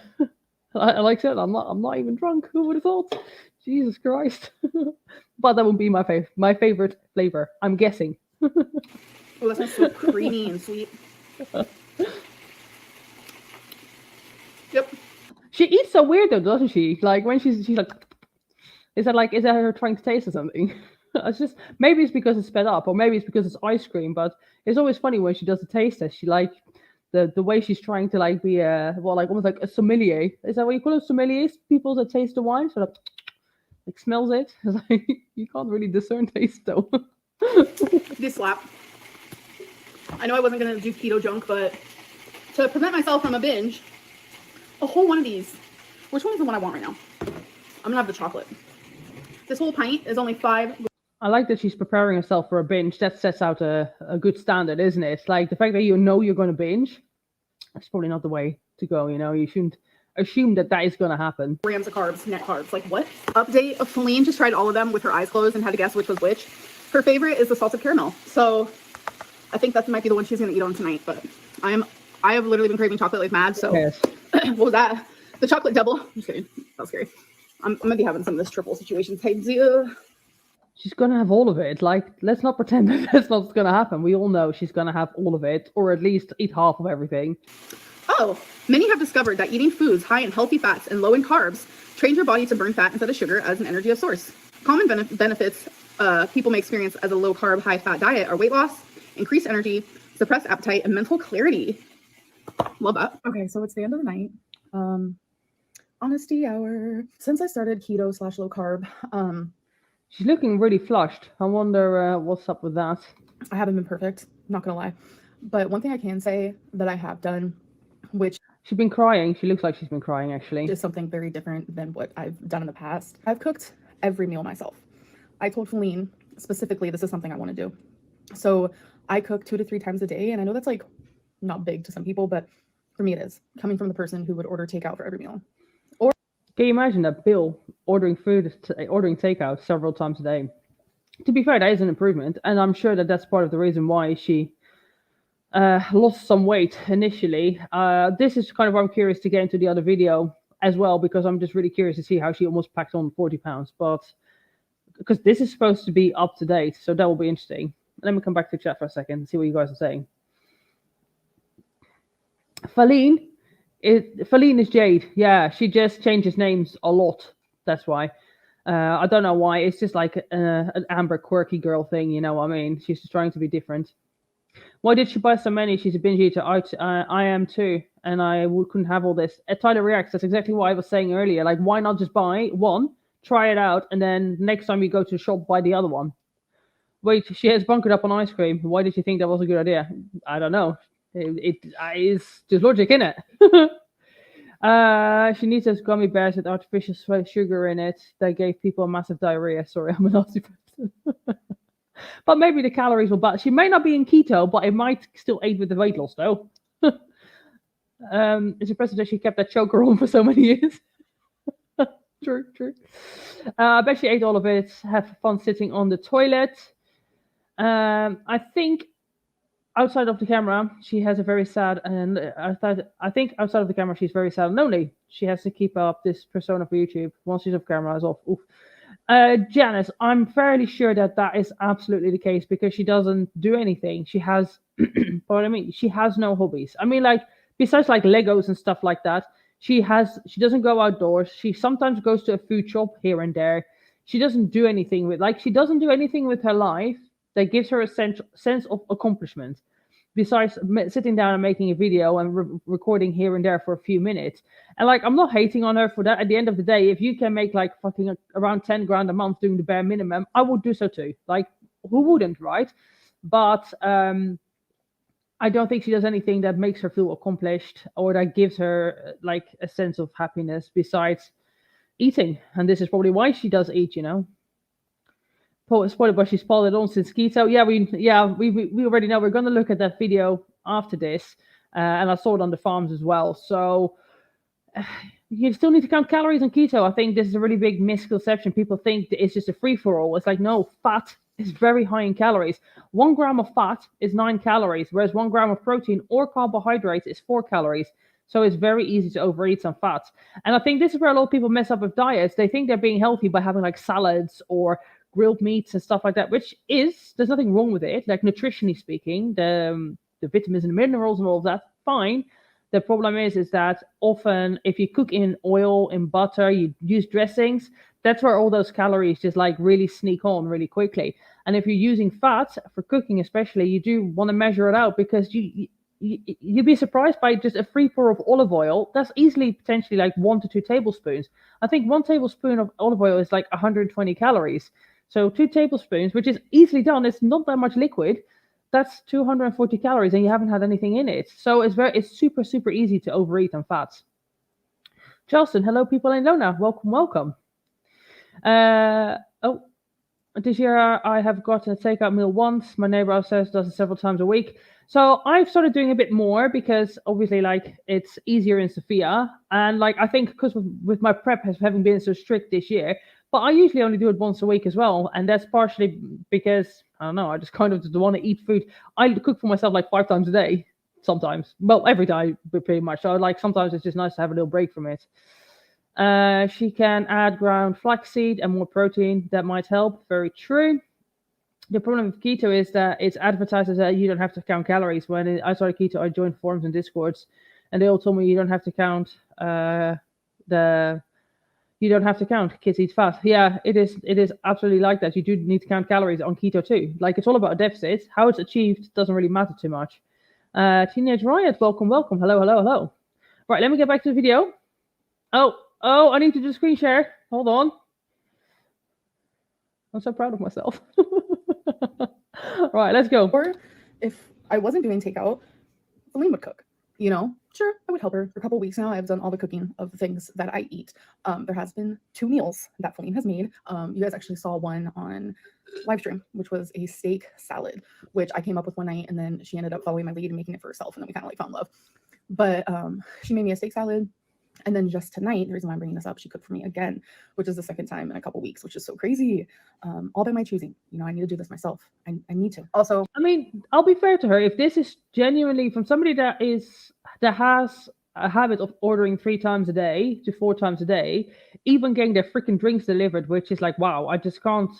Like I said, I'm not even drunk. Who would have thought? Jesus Christ. But that would be my favorite flavor. I'm guessing.
Oh, that sounds so creamy and sweet. Yep.
She eats so weird though, doesn't she? Like when she's like, is that her trying to taste or something? It's just maybe it's because it's sped up, or maybe it's because it's ice cream. But it's always funny when she does the taste test. She like the way she's trying to like be a like almost like a sommelier. Is that what you call it? Sommeliers, people that taste the wine, sort of like smells it. It's like you can't really discern taste though.
This slap. I know I wasn't gonna do keto junk, but to prevent myself from a binge, a whole one of these. Which one is the one I want right now? I'm gonna have the chocolate. This whole pint is only 5.
I like that she's preparing herself for a binge. That sets out a good standard, isn't it? Like the fact that you know you're going to binge, that's probably not the way to go. You know, you shouldn't assume that is going to happen.
Grams of carbs, net carbs. Like what? Update of Feline just tried all of them with her eyes closed and had to guess which was which. Her favorite is the salted caramel. So I think that might be the one she's going to eat on tonight. But I have literally been craving chocolate like mad. So
Yes.
What was that? The chocolate double. I'm just kidding. That was scary. I'm going to be having some of this triple situation. Hey,
She's going to have all of it. Like, let's not pretend that that's not going to happen. We all know she's going to have all of it, or at least eat half of everything.
Oh, many have discovered that eating foods high in healthy fats and low in carbs trains your body to burn fat instead of sugar as an energy source. Common benefits people may experience as a low carb, high fat diet are weight loss, increased energy, suppressed appetite, and mental clarity. Love that. Okay, so it's the end of the night. Honesty hour. Since I started keto / low carb,
she's looking really flushed. I wonder what's up with that.
I haven't been perfect, not gonna lie. But one thing I can say that I have done, which
she's been crying. She looks like she's been crying, actually.
Is something very different than what I've done in the past. I've cooked every meal myself. I told Feline specifically, this is something I want to do. So I cook 2 to 3 times a day. And I know that's like not big to some people, but for me it is, coming from the person who would order takeout for every meal.
Can you imagine that Bill ordering takeout several times a day? To be fair, that is an improvement, and I'm sure that that's part of the reason why she lost some weight initially. This is kind of why I'm curious to get into the other video as well, because I'm just really curious to see how she almost packed on 40 pounds. But because this is supposed to be up to date, so that will be interesting. Let me come back to chat for a second and see what you guys are saying. Feline is Jade. Yeah, she just changes names a lot. That's why. I don't know why. It's just like an Amber quirky girl thing, you know what I mean? She's just trying to be different. Why did she buy so many? She's a binge eater. I am too, and couldn't have all this. Tyler reacts. That's exactly what I was saying earlier. Like, why not just buy one, try it out, and then next time you go to the shop, buy the other one? Wait, she has bunkered up on ice cream. Why did you think that was a good idea? I don't know. It is just logic, innit? She needs those gummy bears with artificial sugar in it that gave people a massive diarrhea. Sorry, I'm a nasty person. But maybe the calories will balance. She may not be in keto, but it might still aid with the weight loss, though. It's impressive that she kept that choker on for so many years. True. I bet she ate all of it. Have fun sitting on the toilet. I think outside of the camera, she has a very sad, and I think outside of the camera, she's very sad and lonely. She has to keep up this persona for YouTube. Once she's off camera, is off. Oof. Janice, I'm fairly sure that is absolutely the case, because she doesn't do anything. She has, what I mean, she has no hobbies. I mean, like, besides like Legos and stuff like that, she doesn't go outdoors. She sometimes goes to a food shop here and there. She doesn't do anything with her life that gives her a sense of accomplishment, besides sitting down and making a video and recording here and there for a few minutes. And like, I'm not hating on her for that. At the end of the day, if you can make like fucking around 10 grand a month doing the bare minimum, I would do so too. Like, who wouldn't, right? But I don't think she does anything that makes her feel accomplished or that gives her like a sense of happiness besides eating. And this is probably why she does eat, you know. Spoiler, but she's followed on since keto. We already know. We're going to look at that video after this, and I saw it on the farms as well. So you still need to count calories on keto. I think this is a really big misconception. People think that it's just a free-for-all. It's like, no, fat is very high in calories. 1 gram of fat is 9 calories, whereas 1 gram of protein or carbohydrates is 4 calories. So it's very easy to overeat some fat. And I think this is where a lot of people mess up with diets. They think they're being healthy by having like salads or grilled meats and stuff like that, which there's nothing wrong with it. Like, nutritionally speaking, the vitamins and minerals and all of that, fine. The problem is that often if you cook in oil, in butter, you use dressings, that's where all those calories just like really sneak on really quickly. And if you're using fat for cooking, especially, you do want to measure it out, because you'd be surprised by just a free pour of olive oil. That's easily potentially like 1 to 2 tablespoons. I think 1 tablespoon of olive oil is like 120 calories. So 2 tablespoons, which is easily done. It's not that much liquid. That's 240 calories, and you haven't had anything in it. So it's super, super easy to overeat on fats. Charleston, hello, people in Lona. Welcome, welcome. Oh, this year I have gotten a takeout meal once. My neighbor upstairs does it several times a week. So I've started doing a bit more, because obviously like it's easier in Sophia. And like, I think because with my prep having been so strict this year, but I usually only do it once a week as well. And that's partially because, I don't know, I just kind of just want to eat food. I cook for myself like 5 times a day sometimes. Well, every day pretty much. So like sometimes it's just nice to have a little break from it. She can add ground flaxseed and more protein. That might help. Very true. The problem with keto is that it's advertised as that you don't have to count calories. When I started keto, I joined forums and discords, and they all told me you don't have to count you don't have to count. Kids eat fat. Yeah, it is absolutely like that. You do need to count calories on keto too. Like, it's all about a deficit. How it's achieved doesn't really matter too much. Teenage Riot, welcome, welcome. Hello, hello, hello. Right, let me get back to the video. Oh, I need to do screen share. Hold on. I'm so proud of myself. Right, let's go.
Or if I wasn't doing takeout, Feline would cook. You know, sure, I would help her. For a couple of weeks now, I've done all the cooking of the things that I eat. There has been 2 meals that Feline has made. You guys actually saw one on live stream, which was a steak salad, which I came up with one night, and then she ended up following my lead and making it for herself, and then we kind of like fell in love. But she made me a steak salad. And then just tonight, the reason why I'm bringing this up, she cooked for me again, which is the second time in a couple weeks, which is so crazy. All by my choosing. You know, I need to do this myself. I need to. Also,
I mean, I'll be fair to her. If this is genuinely from somebody that has a habit of ordering 3 times a day to 4 times a day, even getting their freaking drinks delivered, which is like, wow, I just can't.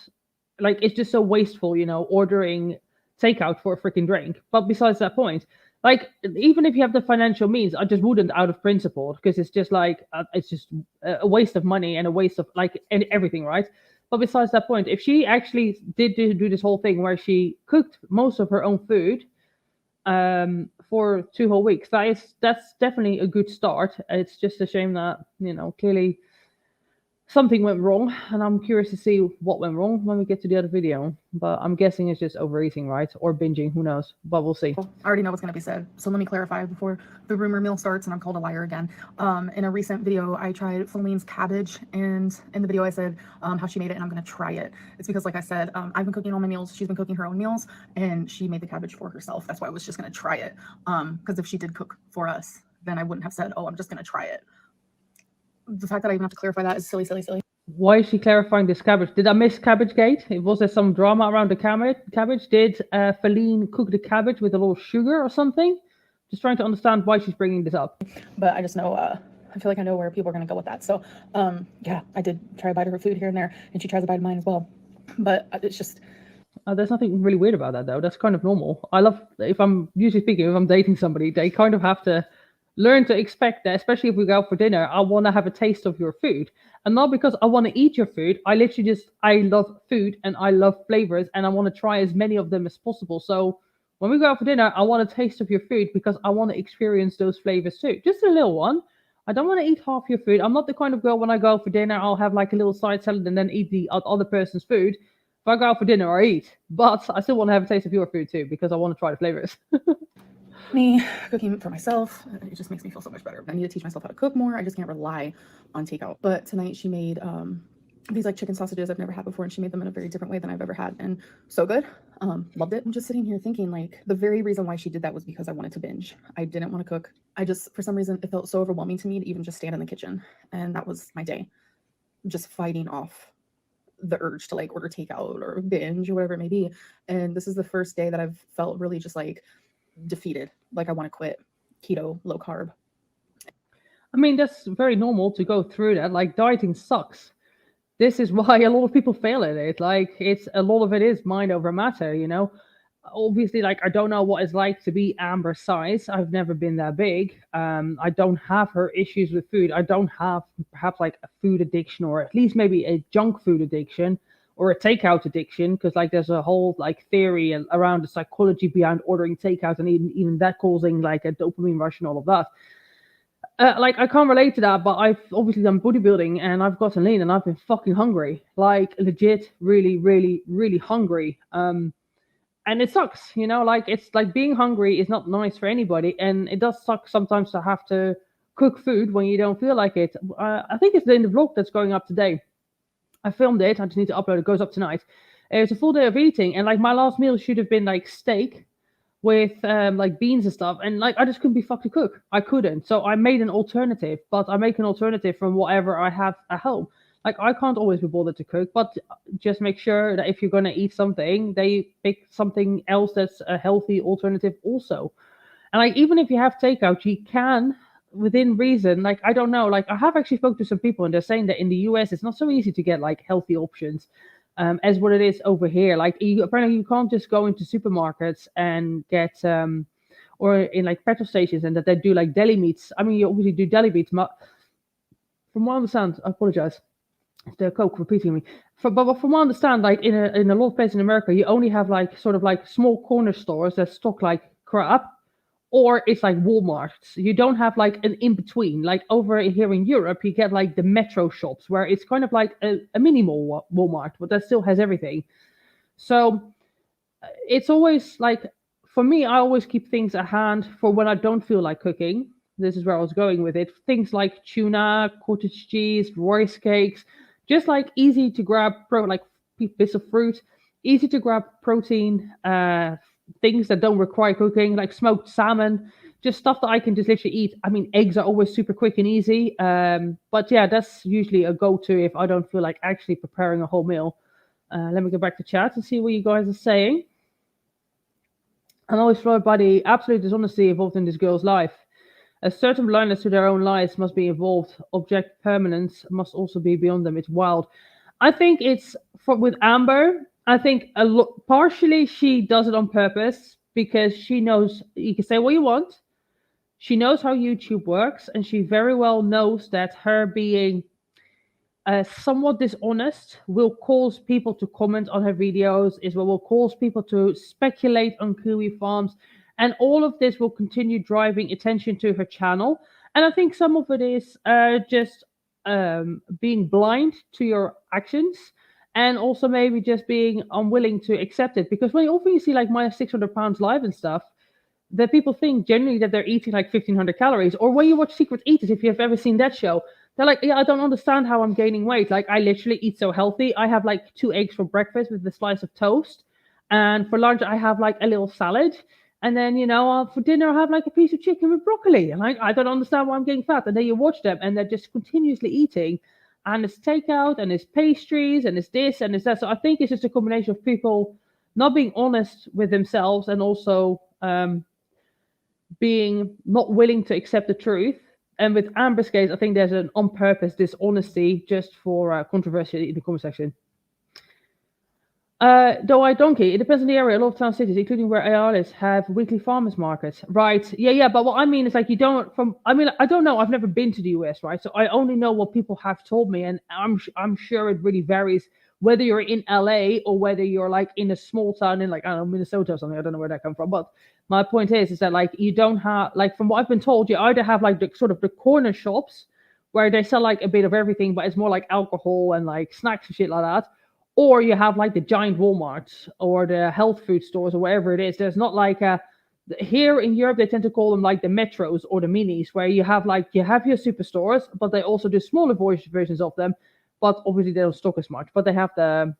Like, it's just so wasteful, you know, ordering takeout for a freaking drink. But besides that point, like, even if you have the financial means, I just wouldn't, out of principle, because it's just like it's just a waste of money and a waste of like everything, right? But besides that point, if she actually did do this whole thing where she cooked most of her own food for 2 whole weeks, that's definitely a good start. It's just a shame that, you know, clearly something went wrong, and I'm curious to see what went wrong when we get to the other video. But I'm guessing it's just overeating, right? Or binging, who knows? But we'll see.
I already know what's going to be said, so let me clarify before the rumor mill starts and I'm called a liar again. In a recent video, I tried Feline's cabbage, and in the video I said how she made it, and I'm going to try it. It's because, like I said, I've been cooking all my meals, she's been cooking her own meals, and she made the cabbage for herself. That's why I was just going to try it, because if she did cook for us, then I wouldn't have said, oh, I'm just going to try it. The fact that I even have to clarify that is silly, silly, silly.
Why is she clarifying this cabbage? Did I miss Cabbagegate? Was there some drama around the cabbage? Did Feline cook the cabbage with a little sugar or something? Just trying to understand why she's bringing this up.
But I just know, I feel like I know where people are going to go with that. So, yeah, I did try a bite of her food here and there, and she tries a bite of mine as well. But it's just...
there's nothing really weird about that, though. That's kind of normal. I love, if I'm dating somebody, they kind of have to learn to expect that, especially if we go out for dinner, I want to have a taste of your food. And not because I want to eat your food. I love food and I love flavors, and I want to try as many of them as possible. So when we go out for dinner, I want a taste of your food because I want to experience those flavors too. Just a little one. I don't want to eat half your food. I'm not the kind of girl, when I go out for dinner, I'll have like a little side salad and then eat the other person's food. If I go out for dinner, I eat. But I still want to have a taste of your food too, because I want to try the flavors.
Me cooking for myself, it just makes me feel so much better. I need to teach myself how to cook more. I just can't rely on takeout. But tonight she made these like chicken sausages I've never had before, and she made them in a very different way than I've ever had, and so good. Loved it. I'm just sitting here thinking, like, the very reason why she did that was because I wanted to binge. I didn't want to cook. I just, for some reason, it felt so overwhelming to me to even just stand in the kitchen, and that was my day, just fighting off the urge to like order takeout or binge or whatever it may be. And this is the first day that I've felt really just like defeated, like I want to quit keto, low carb.
I mean, that's very normal to go through that. Like, dieting sucks. This is why a lot of people fail at it. Like, a lot of it is mind over matter, you know. Obviously, like, I don't know what it's like to be Amber's size. I've never been that big. I don't have her issues with food. I don't have perhaps like a food addiction, or at least maybe a junk food addiction or a takeout addiction, because like there's a whole like theory around the psychology behind ordering takeout, and even that causing like a dopamine rush and all of that. Like, I can't relate to that, but I've obviously done bodybuilding and I've gotten lean and I've been fucking hungry, like legit, really, really, really hungry. And it sucks, like, it's like being hungry is not nice for anybody, and it does suck sometimes to have to cook food when you don't feel like it. I think it's in the vlog that's going up today. I filmed it. I just need to upload it. It goes up tonight. It's a full day of eating, and like my last meal should have been like steak with like beans and stuff, and like I just couldn't be fucked to cook. I couldn't, so I made an alternative. But I make an alternative from whatever I have at home. Like, I can't always be bothered to cook, but just make sure that if you're gonna eat something, they pick something else that's a healthy alternative also. And like, even if you have takeout, you can, within reason. Like, I don't know. Like, I have actually spoke to some people, and they're saying that in the US it's not so easy to get like healthy options, as what it is over here. Like, apparently you can't just go into supermarkets and get or in like petrol stations, and that they do like deli meats. I mean, you obviously do deli meats, but from what I understand, I apologize, the Coke repeating me. But from what I understand, like in a lot of places in America, you only have like sort of like small corner stores that stock like crap, or it's like Walmarts. You don't have like an in between. Like, over here in Europe, you get like the metro shops where it's kind of like a mini Walmart, but that still has everything. So it's always like, for me, I always keep things at hand for when I don't feel like cooking. This is where I was going with it. Things like tuna, cottage cheese, rice cakes, just like easy to grab, like bits of fruit, easy to grab protein, things that don't require cooking, like smoked salmon, just stuff that I can just literally eat. I mean, eggs are always super quick and easy. But yeah, that's usually a go-to if I don't feel like actually preparing a whole meal. Let me go back to chat and see what you guys are saying. I'm always floored by the absolute dishonesty involved in this girl's life. A certain blindness to their own lives must be involved. Object permanence must also be beyond them. It's wild. I think it's with Amber. I think partially she does it on purpose, because she knows you can say what you want. She knows how YouTube works, and she very well knows that her being somewhat dishonest will cause people to comment on her videos, is what will cause people to speculate on kiwi farms, and all of this will continue driving attention to her channel. And I think some of it is just being blind to your actions, and also maybe just being unwilling to accept it. Because when you often see like my 600 pounds live and stuff, that people think generally that they're eating like 1,500 calories. Or when you watch Secret Eaters, if you've ever seen that show, they're like, yeah, I don't understand how I'm gaining weight. Like, I literally eat so healthy. I have like 2 eggs for breakfast with a slice of toast. And for lunch, I have like a little salad. And then, for dinner, I have like a piece of chicken with broccoli. And like, I don't understand why I'm getting fat. And then you watch them and they're just continuously eating. And it's takeout and it's pastries and it's this and it's that. So I think it's just a combination of people not being honest with themselves, and also being not willing to accept the truth. And with Amber's case, I think there's an on purpose dishonesty just for controversy in the comment section. Though I donkey, it depends on the area. A lot of town cities, including where I live, have weekly farmers markets. Right. Yeah. But what I mean is, like, I don't know. I've never been to the US, right? So I only know what people have told me. And I'm sure it really varies whether you're in LA or whether you're like in a small town in, like, I don't know, Minnesota or something. I don't know where that comes from. But my point is that, like, you don't have, like, from what I've been told, you either have like the sort of the corner shops where they sell like a bit of everything, but it's more like alcohol and like snacks and shit like that. Or you have like the giant Walmarts or the health food stores or wherever it is. There's not like here in Europe, they tend to call them like the metros or the minis, where you have your superstores, but they also do smaller versions of them. But obviously they don't stock as much, but they have them.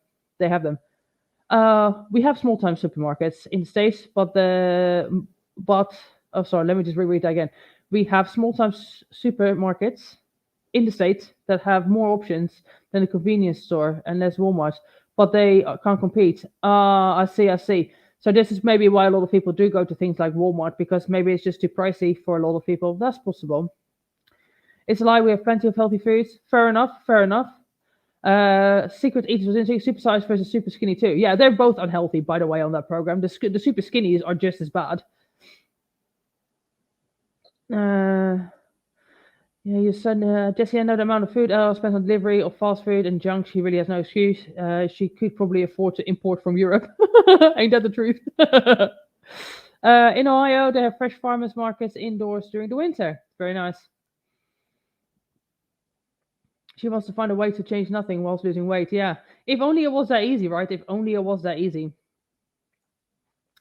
We have small time supermarkets in the States, let me just reread that again. We have small time supermarkets in the States that have more options than a convenience store and less Walmart, but they can't compete. I see. So this is maybe why a lot of people do go to things like Walmart, because maybe it's just too pricey for a lot of people. That's possible. It's a lie. We have plenty of healthy foods. Fair enough. Secret Eaters was interesting. Super size versus super skinny too. Yeah, they're both unhealthy, by the way, on that program. The super skinnies are just as bad. Yeah, your son, Jessie, I know the amount of food Elle spends on delivery of fast food and junk. She really has no excuse. She could probably afford to import from Europe. Ain't that the truth? In Ohio, they have fresh farmers markets indoors during the winter. Very nice. She wants to find a way to change nothing whilst losing weight. Yeah. If only it was that easy, right? If only it was that easy.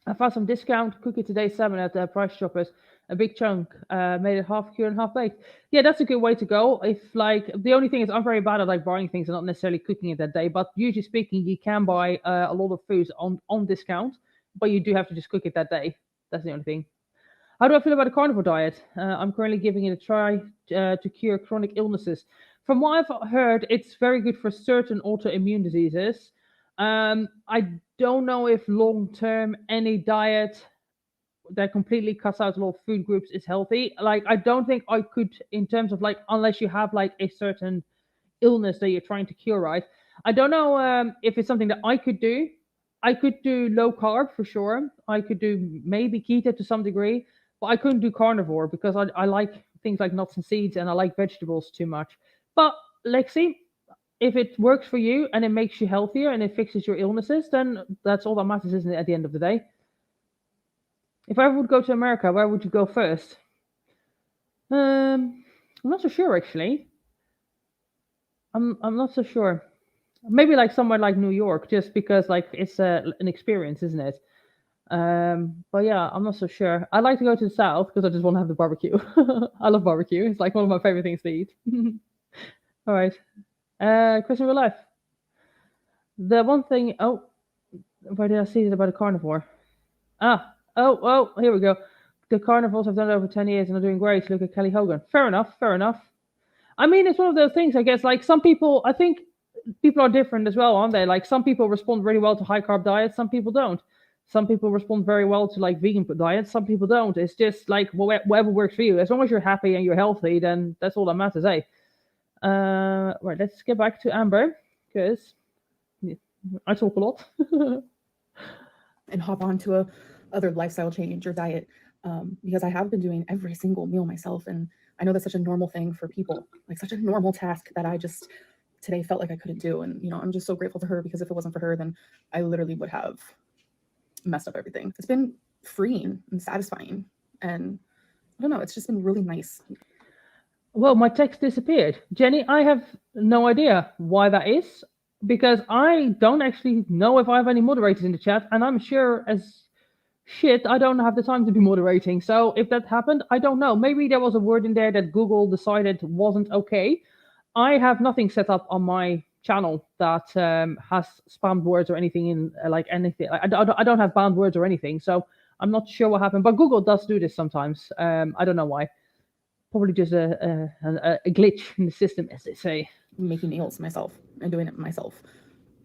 I found some discount cookie today salmon at the Price Shoppers. A big chunk. Made it half cured and half baked. Yeah, that's a good way to go. If like the only thing is I'm very bad at like buying things and not necessarily cooking it that day. But usually speaking, you can buy a lot of foods on discount, but you do have to just cook it that day. That's the only thing. How do I feel about the carnivore diet? I'm currently giving it a try to cure chronic illnesses. From what I've heard, it's very good for certain autoimmune diseases. I don't know if long term any diet that completely cuts out a lot of food groups is healthy. Like, I don't think I could, in terms of like, unless you have like a certain illness that you're trying to cure, right? I don't know if it's something that I could do. I could do low carb for sure. I could do maybe keto to some degree, but I couldn't do carnivore because I like things like nuts and seeds and I like vegetables too much. But Lexi, if it works for you and it makes you healthier and it fixes your illnesses, then that's all that matters, isn't it, at the end of the day? If I ever would go to America, where would you go first? I'm not so sure actually. I'm not so sure. Maybe like somewhere like New York, just because like it's an experience, isn't it? But yeah, I'm not so sure. I like to go to the south because I just want to have the barbecue. I love barbecue. It's like one of my favorite things to eat. All right. Question of real life. The one thing. Oh, where did I see it about a carnivore? Oh, here we go. The carnivores have done it over 10 years and are doing great. Look at Kelly Hogan. Fair enough. Fair enough. I mean, it's one of those things, I guess, like some people, I think people are different as well, aren't they? Like some people respond really well to high carb diets, some people don't. Some people respond very well to like vegan diets, some people don't. It's just like whatever works for you. As long as you're happy and you're healthy, then that's all that matters, eh? Right, let's get back to Amber because I talk a lot.
And hop on to a other lifestyle change or diet, because I have been doing every single meal myself, and I know that's such a normal thing for people, like such a normal task that I just today felt like I couldn't do. And I'm just so grateful to her, because if it wasn't for her, then I literally would have messed up everything. It's been freeing and satisfying, and I don't know, it's just been really nice.
Well, my text disappeared. Jenny, I have no idea why that is because I don't actually know if I have any moderators in the chat, and I'm sure as shit I don't have the time to be moderating. So if that happened, I don't know. Maybe there was a word in there that Google decided wasn't okay. I have nothing set up on my channel that has spammed words or anything in like anything. I don't have banned words or anything, so I'm not sure what happened. But Google does do this sometimes. I don't know why. Probably just a glitch in the system, as they say.
Making meals myself and doing it myself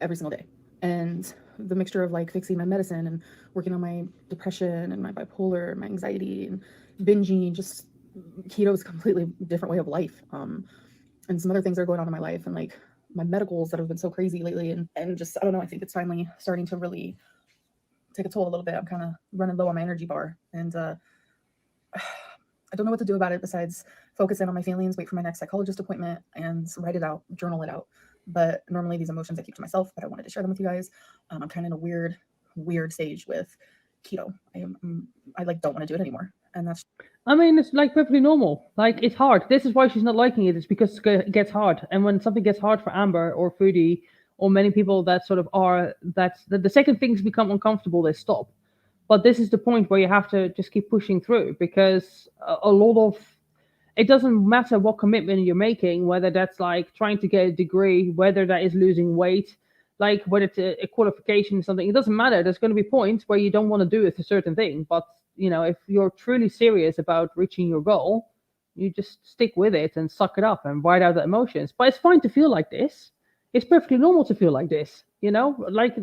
every single day. And the mixture of like fixing my medicine and working on my depression and my bipolar, my anxiety and binging, just keto is a completely different way of life. And some other things are going on in my life, and like my medicals that have been so crazy lately. And just, I don't know, I think it's finally starting to really take a toll a little bit. I'm kind of running low on my energy bar, and I don't know what to do about it besides focus in on my feelings, wait for my next psychologist appointment, and write it out, journal it out. But normally these emotions I keep to myself, but I wanted to share them with you guys. I'm kind of in a weird stage with keto. I like don't want to do it anymore. And that's,
I mean, it's like perfectly normal. Like, it's hard. This is why she's not liking it. It's because it gets hard. And when something gets hard for Amber or Foodie or many people that sort of are, that's the second things become uncomfortable, they stop. But this is the point where you have to just keep pushing through, because a lot of it doesn't matter what commitment you're making, whether that's like trying to get a degree, whether that is losing weight, like whether it's a qualification or something. It doesn't matter. There's going to be points where you don't want to do it a certain thing. But, if you're truly serious about reaching your goal, you just stick with it and suck it up and ride out the emotions. But it's fine to feel like this. It's perfectly normal to feel like this. Like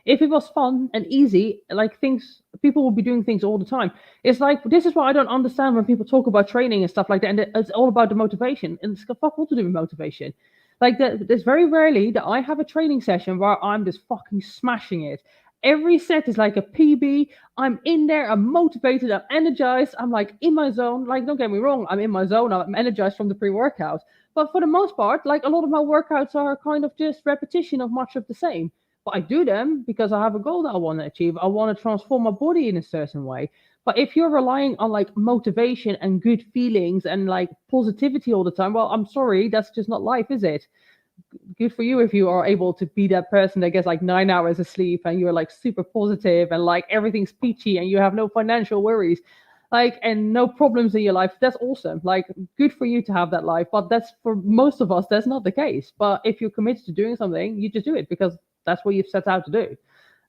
if it was fun and easy, like people will be doing things all the time. It's like, this is what I don't understand when people talk about training and stuff like that. And it's all about the motivation, and it's got fuck all to do with motivation. Like there's very rarely that I have a training session where I'm just fucking smashing it. Every set is like a PB. I'm in there. I'm motivated. I'm energized. I'm like in my zone. Like, don't get me wrong. I'm in my zone. I'm energized from the pre-workout. But for the most part, like a lot of my workouts are kind of just repetition of much of the same. But I do them because I have a goal that I want to achieve. I want to transform my body in a certain way. But if you're relying on like motivation and good feelings and like positivity all the time, well, I'm sorry, that's just not life, is it? Good for you if you are able to be that person that gets like 9 hours of sleep and you're like super positive and like everything's peachy and you have no financial worries, like, and no problems in your life. That's awesome. Like, good for you to have that life. But that's, for most of us, that's not the case. But if you're committed to doing something, you just do it because that's what you've set out to do.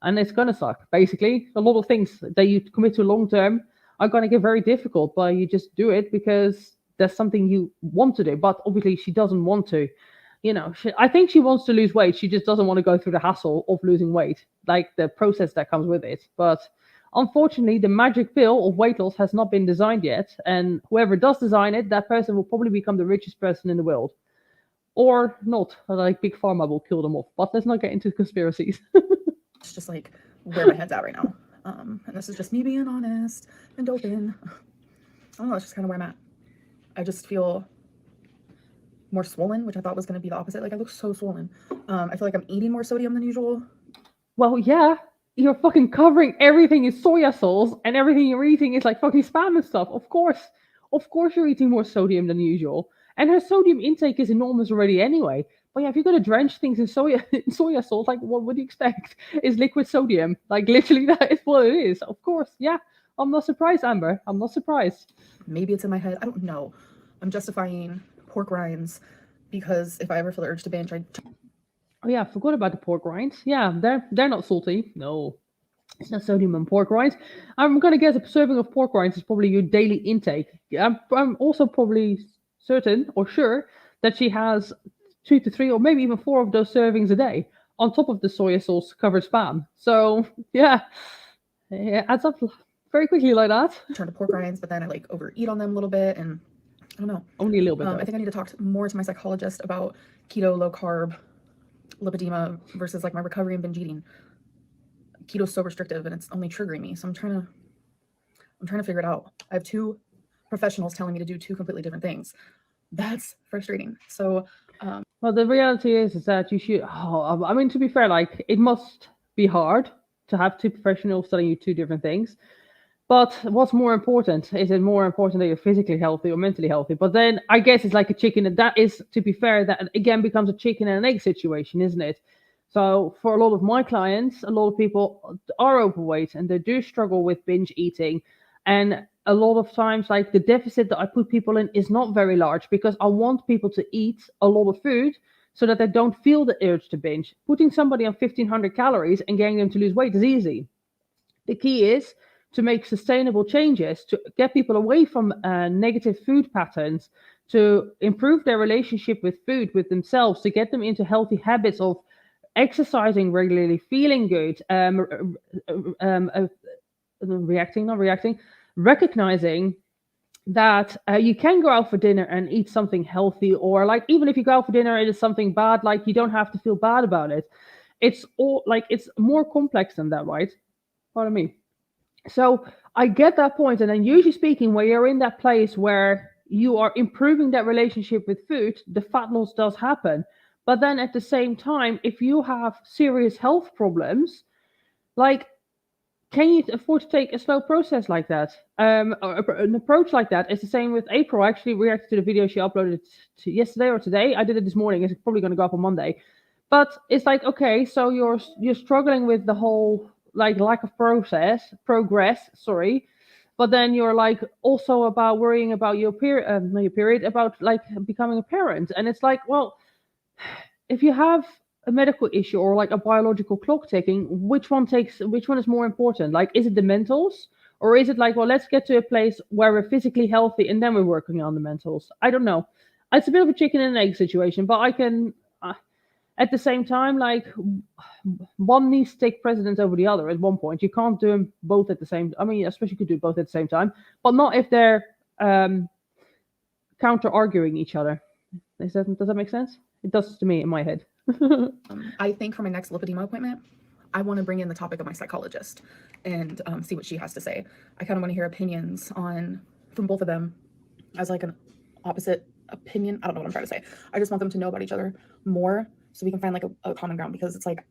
And it's gonna suck. Basically, a lot of things that you commit to long term are gonna get very difficult, but you just do it because that's something you want to do. But obviously she doesn't want to. I think she wants to lose weight. She just doesn't want to go through the hassle of losing weight, like the process that comes with it. But unfortunately, the magic pill of weight loss has not been designed yet. And whoever does design it, that person will probably become the richest person in the world. Or not, like Big Pharma will kill them off. But let's not get into conspiracies.
It's just like where my head's at right now. And this is just me being honest and open. I don't know, that's just kind of where I'm at. I just feel more swollen, which I thought was going to be the opposite. Like, I look so swollen. I feel like I'm eating more sodium than usual.
Well, yeah, you're fucking covering everything in soya sauce and everything you're eating is like fucking spam and stuff. Of course you're eating more sodium than usual. And her sodium intake is enormous already anyway. But yeah, if you're going to drench things in soya sauce, like what would you expect? Is liquid sodium. Like, literally, that is what it is. Of course, yeah. I'm not surprised, Amber. I'm not surprised.
Maybe it's in my head. I don't know. I'm justifying pork rinds because if I ever feel the urge to binge,
Oh yeah, I forgot about the pork rinds. Yeah, they're not salty. No, it's not sodium in pork rinds. I'm gonna guess a serving of pork rinds is probably your daily intake. I'm also probably certain or sure that she has 2 to 3 or maybe even 4 of those servings a day on top of the soya sauce covered spam. So yeah, it adds up very quickly like that.
turn to pork rinds, but then I like overeat on them a little bit, and I don't know.
Only a little bit.
I think I need to talk more to my psychologist about keto, low carb, lipedema versus like my recovery and binge eating. Keto's so restrictive and it's only triggering me. So I'm trying to figure it out. I have 2 professionals telling me to do 2 completely different things. That's frustrating. So
well, the reality is that you should. Oh, I mean, to be fair, like, it must be hard to have 2 professionals telling you 2 different things. But what's more important? Is it more important that you're physically healthy or mentally healthy? But then I guess it's like a chicken, and that is, to be fair, that again becomes a chicken and an egg situation, isn't it? So for a lot of my clients, a lot of people are overweight and they do struggle with binge eating. And a lot of times, like, the deficit that I put people in is not very large because I want people to eat a lot of food so that they don't feel the urge to binge. Putting somebody on 1,500 calories and getting them to lose weight is easy. The key is to make sustainable changes, to get people away from negative food patterns, to improve their relationship with food, with themselves, to get them into healthy habits of exercising regularly, feeling good, recognizing that you can go out for dinner and eat something healthy, or like, even if you go out for dinner and it's something bad, like, you don't have to feel bad about it. It's all like, it's more complex than that, right? Pardon me. So I get that point. And then, usually speaking, where you're in that place where you are improving that relationship with food, the fat loss does happen. But then at the same time, if you have serious health problems, like, can you afford to take a slow process like that? An approach like that is the same with April. I actually reacted to the video she uploaded yesterday or today. I did it this morning. It's probably going to go up on Monday. But it's like, okay, so you're struggling with the whole, like, lack of progress, but then you're like also about worrying about your period, about like becoming a parent. And it's like, well, if you have a medical issue or like a biological clock ticking, which one is more important? Like, is it the mentals, or is it like, well, let's get to a place where we're physically healthy and then we're working on the mentals? I don't know. It's a bit of a chicken and egg situation, but I can at the same time, like, one needs to take precedence over the other at one point. You can't do them both at the same. I mean, especially you could do both at the same time, but not if they're counter arguing each other. Does that make sense? It does to me in my head.
I think for my next lipedema appointment, I want to bring in the topic of my psychologist and see what she has to say. I kind of want to hear opinions from both of them as like an opposite opinion. I don't know what I'm trying to say. I just want them to know about each other more so we can find like a common ground, because it's like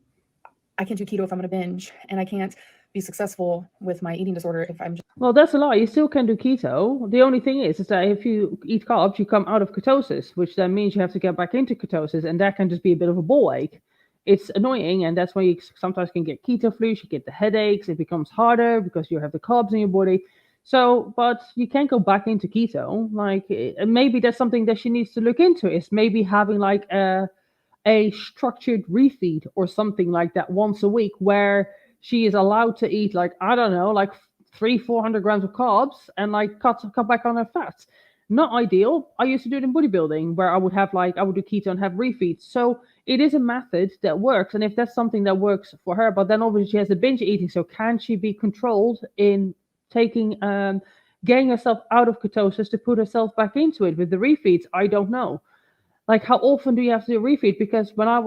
I can't do keto if I'm going to binge, and I can't be successful with my eating disorder if I'm just...
Well, that's a lie. You still can do keto. The only thing is that if you eat carbs, you come out of ketosis, which then means you have to get back into ketosis, and that can just be a bit of a ball ache. It's annoying, and that's why you sometimes can get keto flu. You get the headaches. It becomes harder because you have the carbs in your body. So, but you can't go back into keto. Like, maybe that's something that she needs to look into, is maybe having like a structured refeed or something like that once a week, where she is allowed to eat like, I don't know, like 300-400 grams of carbs and like cut back on her fats. Not ideal. I used to do it in bodybuilding, where I would do keto and have refeeds. So it is a method that works, and if that's something that works for her, but then obviously she has the binge eating. So can she be controlled in taking getting herself out of ketosis to put herself back into it with the refeeds? I don't know. Like, how often do you have to do a refeed? Because when I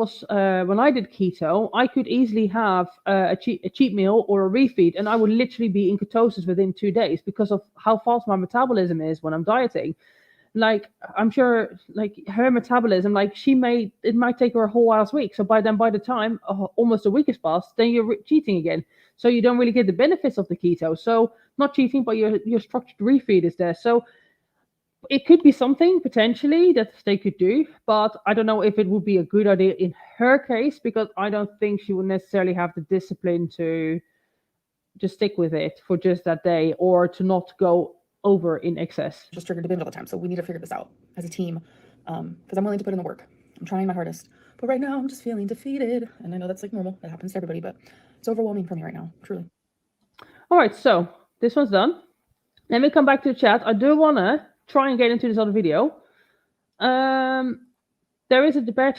did keto, I could easily have a cheat meal or a refeed, and I would literally be in ketosis within 2 days because of how fast my metabolism is when I'm dieting. Like, I'm sure, like, her metabolism, like, it might take her a whole ass week. So by the time almost a week has passed, then you're cheating again. So you don't really get the benefits of the keto. So not cheating, but your structured refeed is there. So it could be something potentially that they could do, but I don't know if it would be a good idea in her case, because I don't think she would necessarily have the discipline to just stick with it for just that day, or to not go over in excess.
Just triggered to binge all the time. So we need to figure this out as a team, because I'm willing to put in the work. I'm trying my hardest, but right now I'm just feeling defeated, and I know that's like normal. That happens to everybody, but it's overwhelming for me right now, truly.
All right, so this one's done. Let me come back to the chat. I do want to try and get into this other video. There is a debate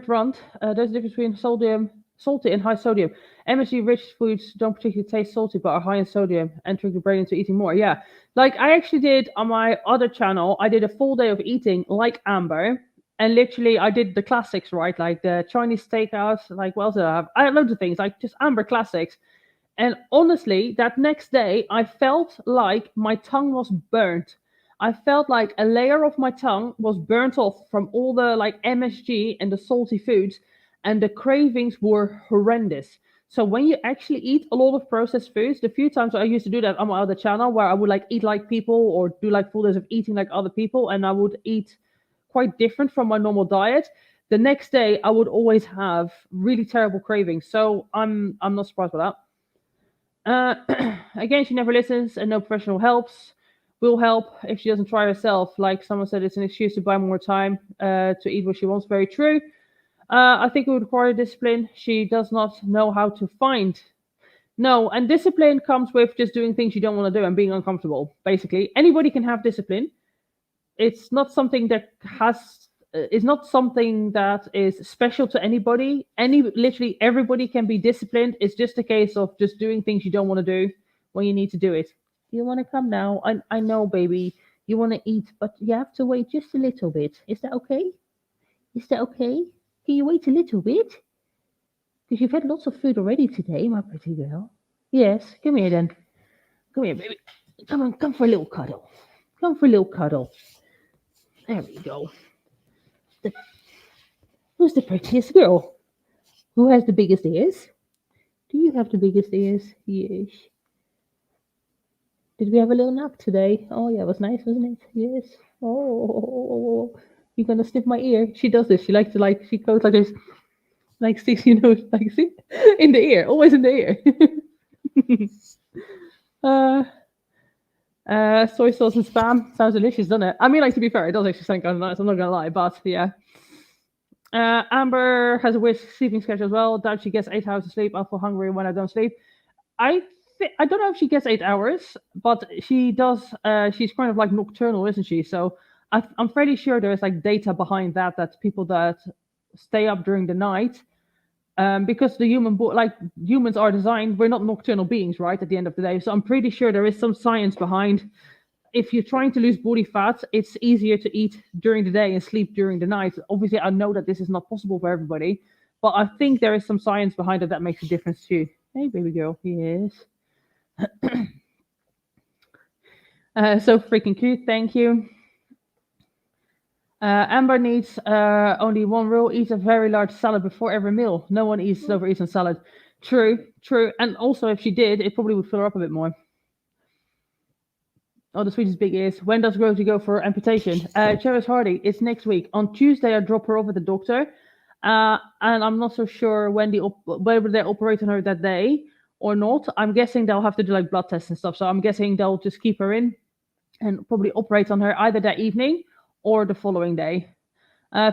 run. There's a difference between salty and high sodium. MSG-rich foods don't particularly taste salty, but are high in sodium and trick the brain into eating more. Yeah, like I actually did on my other channel. I did a full day of eating like Amber, and literally I did the classics, right? Like the Chinese steakhouse. Like, what else did I have? I had loads of things, like just Amber classics. And honestly, that next day, I felt like my tongue was burnt. I felt like a layer of my tongue was burnt off from all the like MSG and the salty foods, and the cravings were horrendous. So when you actually eat a lot of processed foods, the few times I used to do that on my other channel, where I would like eat like people or do like full days of eating like other people, and I would eat quite different from my normal diet, the next day I would always have really terrible cravings. So I'm not surprised by that. Again, she never listens, and no professional will help if she doesn't try herself. Like someone said, it's an excuse to buy more time to eat what she wants. Very true. I think it would require discipline. She does not know how to find. No, and discipline comes with just doing things you don't want to do and being uncomfortable. Basically, anybody can have discipline. It's not something that is not something that is special to anybody. Literally everybody can be disciplined. It's just a case of just doing things you don't want to do when you need to do it. You want to come now? I know, baby. You want to eat, but you have to wait just a little bit. Is that okay? Is that okay? Can you wait a little bit? Because you've had lots of food already today, my pretty girl. Yes, come here then. Come here, baby. Come on, come for a little cuddle. Come for a little cuddle. There we go. Who's the prettiest girl? Who has the biggest ears? Do you have the biggest ears? Yes. Did we have a little nap today? Oh yeah, it was nice, wasn't it? Yes. Oh, you're gonna sniff my ear. She does this. She likes to she goes like this, like sticks, like see, in the ear, always in the ear. Soy sauce and spam sounds delicious, doesn't it? I mean, like, to be fair, it does actually sound kind of nice. I'm not gonna lie, but yeah. Amber has a weird sleeping schedule as well. Doubt she gets 8 hours of sleep. I feel hungry when I don't sleep. I don't know if she gets 8 hours, but she does. She's kind of like nocturnal, isn't she? So I'm fairly sure there's like data behind that people that stay up during the night, because the humans are designed. We're not nocturnal beings, right? At the end of the day, so I'm pretty sure there is some science behind if you're trying to lose body fat, it's easier to eat during the day and sleep during the night. Obviously, I know that this is not possible for everybody, but I think there is some science behind it that makes a difference too. Hey, baby girl, yes. So freaking cute, thank you. Amber needs only one rule: eat a very large salad before every meal. No one overeats on salad. True, true. And also, if she did, it probably would fill her up a bit more. Oh, the sweetest big ears. When does Rosie go for amputation? Cheris Hardy, it's next week. On Tuesday, I drop her off at the doctor. And I'm not so sure whether they operate on her that day or not. I'm guessing they'll have to do like blood tests and stuff. So I'm guessing they'll just keep her in and probably operate on her either that evening or the following day.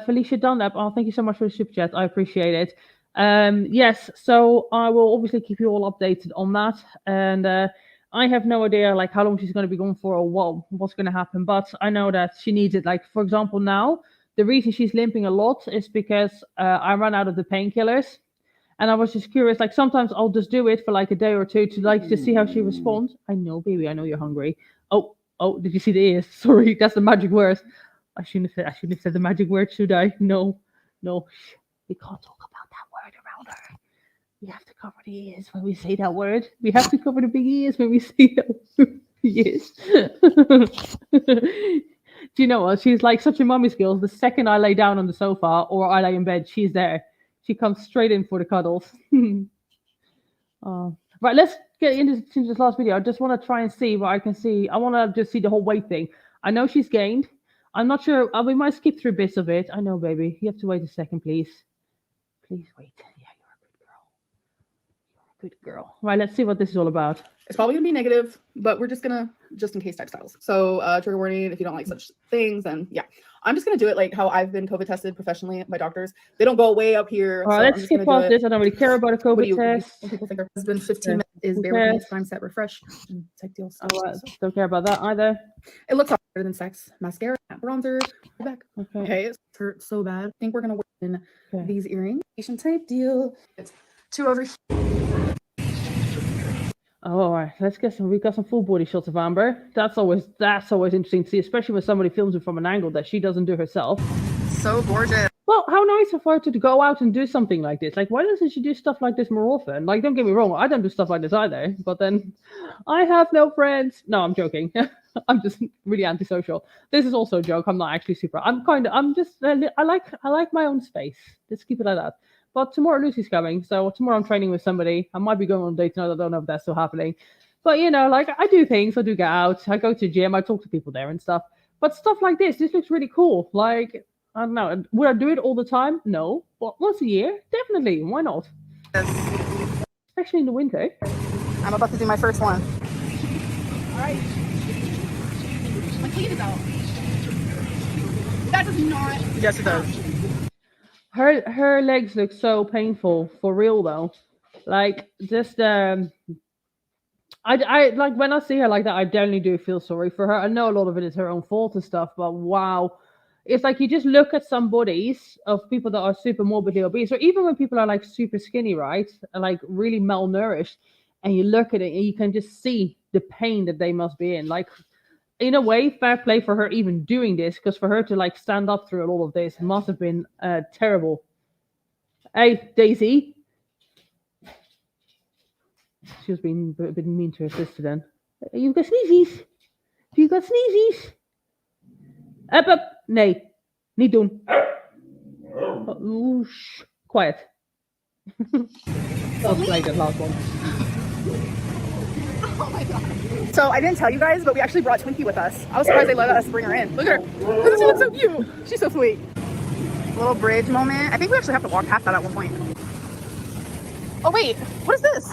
Felicia Dunlap, oh, thank you so much for the super chat. I appreciate it. Yes, so I will obviously keep you all updated on that. And I have no idea like how long she's going to be gone for or what's going to happen, but I know that she needs it. Like, for example, now the reason she's limping a lot is because I ran out of the painkillers, and I was just curious. Like, sometimes I'll just do it for like a day or two to like just see how she responds. I know, baby, I know you're hungry. Oh, did you see the ears? Sorry, that's the magic word. I shouldn't have said the magic word, should I? No, we can't talk about that word around her. We have to cover the ears when we say that word. We have to cover the big ears when we say that. Yes. Do you know what? She's like such a mummy skills. The second I lay down on the sofa or I lay in bed, she's there. She comes straight in for the cuddles. Right, let's get into this last video. I just want to try and see what I can see. I want to just see the whole weight thing. I know she's gained. I'm not sure. We might skip through bits of it. I know, baby. You have to wait a second, please. Please wait. Yeah, you're a good girl. You're a good girl. Right, let's see what this is all about.
It's probably gonna be negative, but we're just gonna in case type styles. So trigger warning if you don't like such things, and yeah. I'm just gonna do it like how I've been COVID tested professionally by doctors. They don't go way up here.
All right, let's skip past this. I don't really care about a COVID test.
When people think their husband 15 minutes is bare with me, time set, refresh, type deal stuff.
All right, don't care about that either.
It looks better than sex. Mascara, bronzer, back. Okay, it hurts so bad. I think we're gonna wear in these earrings. Patient type deal. It's 2 over here.
Oh, all right, let's get some. We've got some full body shots of Amber. That's always interesting to see, especially when somebody films it from an angle that she doesn't do herself.
So gorgeous.
Well, how nice of her to go out and do something like this. Like, why doesn't she do stuff like this more often? Like, don't get me wrong, I don't do stuff like this either. But then, I have no friends. No, I'm joking. I'm just really antisocial. This is also a joke. I'm not actually super. I like my own space. Let's keep it like that. But tomorrow Lucy's coming, so tomorrow I'm training with somebody. I might be going on a date tonight. I don't know if that's still happening. But, you know, like, I do things. I do get out. I go to the gym. I talk to people there and stuff. But stuff like this looks really cool. Like, I don't know. Would I do it all the time? No. But once a year? Definitely. Why not?
Yes.
Especially in the winter.
I'm about to do my first one. All right. My cleat is out. That does not. Yes, it does.
Her legs look so painful, for real though. Like, just I like when I see her like that, I definitely do feel sorry for her. I know a lot of it is her own fault and stuff, but wow. It's like you just look at some bodies of people that are super morbidly obese, or even when people are like super skinny, right? And like really malnourished, and you look at it and you can just see the pain that they must be in. Like, in a way, fair play for her even doing this, because for her to like stand up through all of this must have been terrible. Hey, Daisy. She was being a bit mean to her sister then. You've got sneezies. You got sneezies. Up. Nee. Niet doen. Shh. Quiet. I'll play that last one.
Oh my god. So I didn't tell you guys, but we actually brought Twinkie with us. I was surprised they let us bring her in. Look at her. She looks so cute. She's so sweet. Little bridge moment. I think we actually have to walk past that at one point. Oh wait, what is this?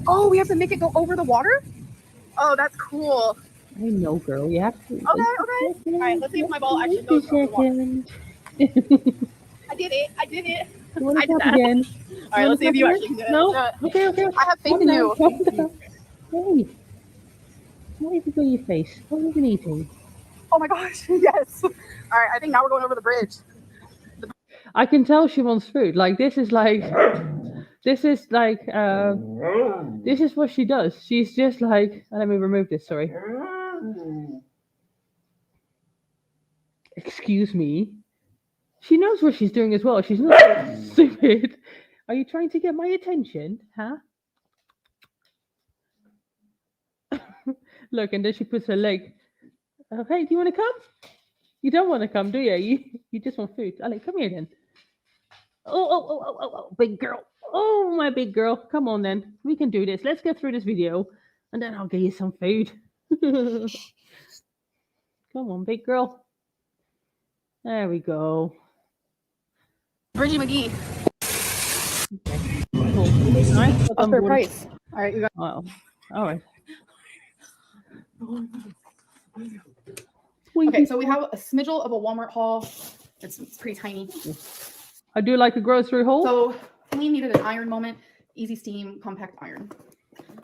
Oh, we have to make it go over the water? Oh, that's cool.
I know, girl. You have to.
Okay. All right, let's see if my ball actually goes over the water. I did it. I did that.
Again.
All right, let's see if you actually can do it.
No? Okay.
I have faith in you.
Hey. What have you got in your face? What have you been eating?
Oh my gosh, yes. All right, I think now we're going over the bridge.
I can tell she wants food. Like, this is what she does. She's just like, let me remove this, sorry. Excuse me. She knows what she's doing as well. She's not stupid. Are you trying to get my attention? Huh? Look, and then she puts her leg. Okay, do you want to come? You don't want to come, do you? You just want food. Alec, come here then. Oh, big girl. Oh, my big girl. Come on then. We can do this. Let's get through this video, and then I'll get you some food. Come on, big girl. There we go.
Bridgie McGee.
Okay. Cool. All right.
Oscar Price. All right, you got.
Oh, all right.
Okay, so we have a smidgel of a Walmart haul. It's pretty tiny.
I do like a grocery haul.
So we needed an iron moment. Easy steam, compact iron.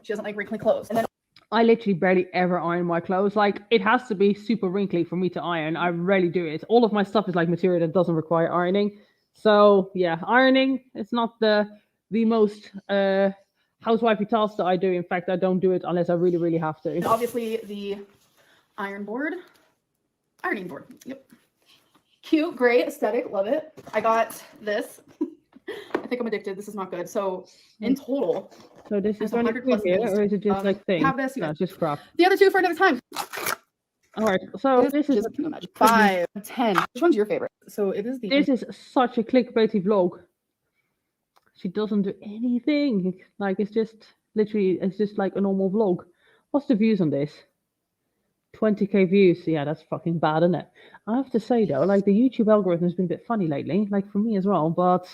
She doesn't like wrinkly clothes. And then
I literally barely ever iron my clothes. Like, it has to be super wrinkly for me to iron. I rarely do it. All of my stuff is like material that doesn't require ironing. So yeah, ironing is not the most housewifey task that I do. In fact, I don't do it unless I really, really have to.
and obviously the ironing board. Yep. Cute, great, aesthetic, love it. I got this. I think I'm addicted. This is not good. So in total,
So this is
there's 100
only
plus
here,
things.
or is it just like thing?
Have this. You
No,
got
it's just crap.
the other two for another time.
All right. So this is
5, 10. Which one's your favorite? So it is the.
this is such a clickbaity vlog. She doesn't do anything. Like, it's just literally, it's just like a normal vlog. What's the views on this? 20k views. Yeah, that's fucking bad, isn't it? I have to say though, like, the YouTube algorithm has been a bit funny lately, like for me as well. But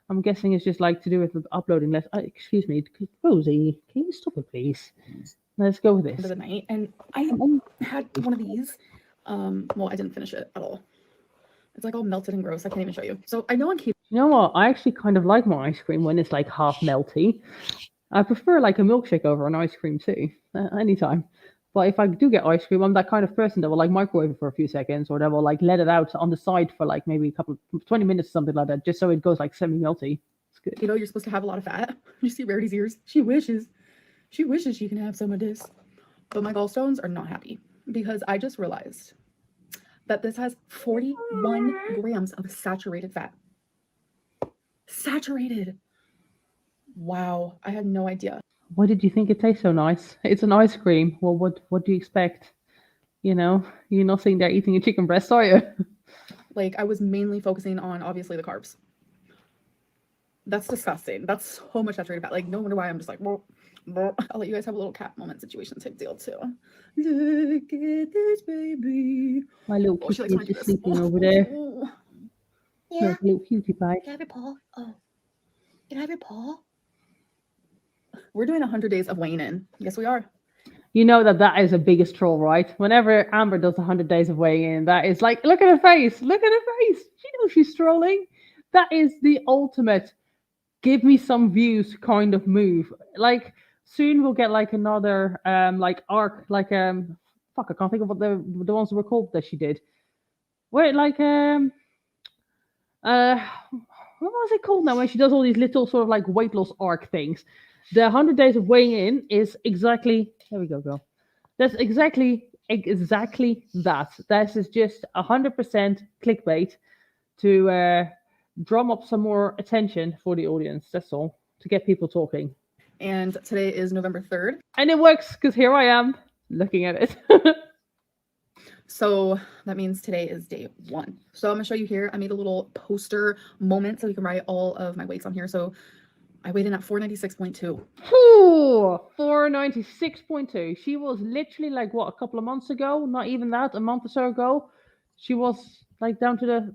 I'm guessing it's just like to do with uploading less. Excuse me, Rosie, can you stop it, please? Let's go with
End of
this.
the night, and I had one of these. Well, I didn't finish it at all. It's like all melted and gross. I can't even show you. So I know on keto.
You know what? I actually kind of like my ice cream when it's like half melty. I prefer like a milkshake over an ice cream too, anytime. But if I do get ice cream, I'm that kind of person that will like microwave it for a few seconds, or that will like let it out on the side for like maybe 20 minutes, something like that, just so it goes like semi-melty. It's good.
You're supposed to have a lot of fat. You see Rarity's ears? She wishes she can have some of this. But my gallstones are not happy because I just realized that this has 41 grams of saturated fat. Saturated. Wow, I had no idea.
Why did you think it tastes so nice? It's an ice cream. Well, what do you expect? You know, you're not sitting there eating a chicken breast, are you?
Like, I was mainly focusing on obviously the carbs. That's disgusting. That's so much saturated fat. Like, no wonder why I'm just like, well, I'll let you guys have a little cat moment situation type deal too. Look at this baby.
My little
Oh, she
kitty
likes
is
when I
just
do this.
sleeping over there.
Oh.
Yeah.
Look, little cutie pie.
Can I have your paw? Oh. Can I have your paw?
We're doing 100 days of weighing in. Yes, we are.
You know that is the biggest troll, right? Whenever Amber does 100 days of weighing in, that is like, look at her face. Look at her face. She knows she's trolling. That is the ultimate give me some views kind of move. Like, soon we'll get like another like arc, like fuck, I can't think of what the ones that were called that she did. Where like what was it called now, when she does all these little sort of like weight loss arc things? The 100 days of weighing in is exactly, there we go, girl. That's exactly that. This is just 100% clickbait to drum up some more attention for the audience. That's all, to get people talking.
And today is November 3rd.
And it works because here I am looking at it.
So that means today is day 1. So I'm gonna show you here. I made a little poster moment so we can write all of my weights on here. So I weighed in at 496.2.
496.2. She was literally like, what, a couple of months ago? Not even that, a month or so ago. She was like down to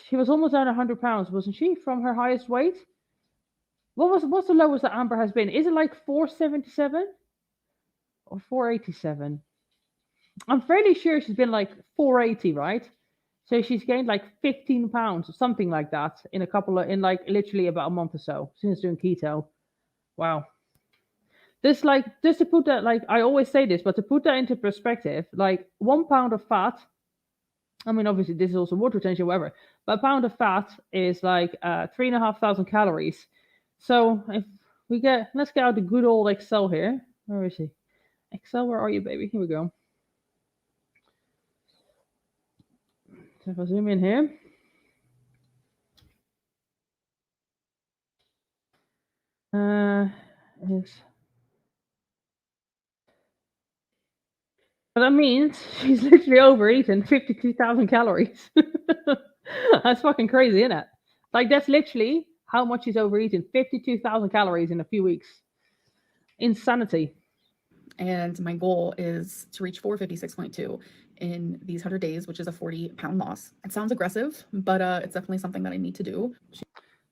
she was almost down 100 pounds, wasn't she, from her highest weight? What's the lowest that Amber has been? Is it like 477 or 487? I'm fairly sure she's been like 480, right? So she's gained like 15 pounds or something like that in like literally about a month or so since doing keto. Wow. This, like, just to put that, like, I always say this, but to put that into perspective, like 1 pound of fat, I mean, obviously this is also water retention, whatever, but a pound of fat is like 3,500 calories. So if we let's get out the good old Excel here. Where is he? Excel, where are you, baby? Here we go. So if I zoom in here. Is but that means she's literally overeaten 52,000 calories. That's fucking crazy, isn't it? Like, that's literally how much she's overeaten. 52,000 calories in a few weeks. Insanity.
And my goal is to reach 456.2 in these 100 days, which is a 40-pound loss. It sounds aggressive, but it's definitely something that I need to do.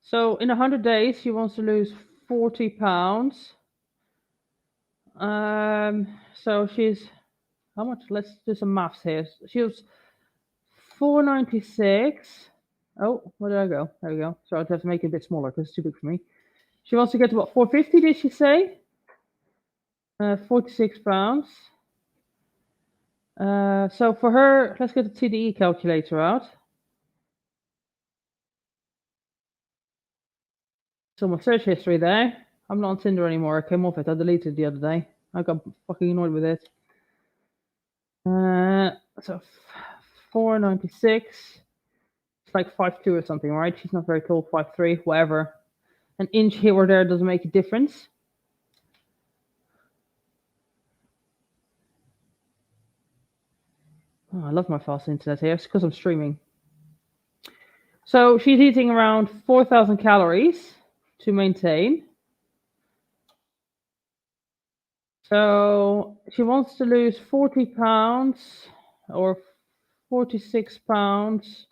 So in 100 days, she wants to lose 40 pounds. So she's, how much? Let's do some maths here. She was 496. Oh, where did I go? There we go. So I'd have to make it a bit smaller because it's too big for me. She wants to get to what, 450, did she say? 46 pounds. So for her, let's get the TDE calculator out. So my search history there. I'm not on Tinder anymore. I came off it. I deleted it the other day. I got fucking annoyed with it. So 496. It's like 5'2" or something, right? She's not very tall, 5'3", whatever. An inch here or there doesn't make a difference. Oh, I love my fast internet here. It's because I'm streaming. So she's eating around 4,000 calories to maintain. So she wants to lose 40 pounds or 46 pounds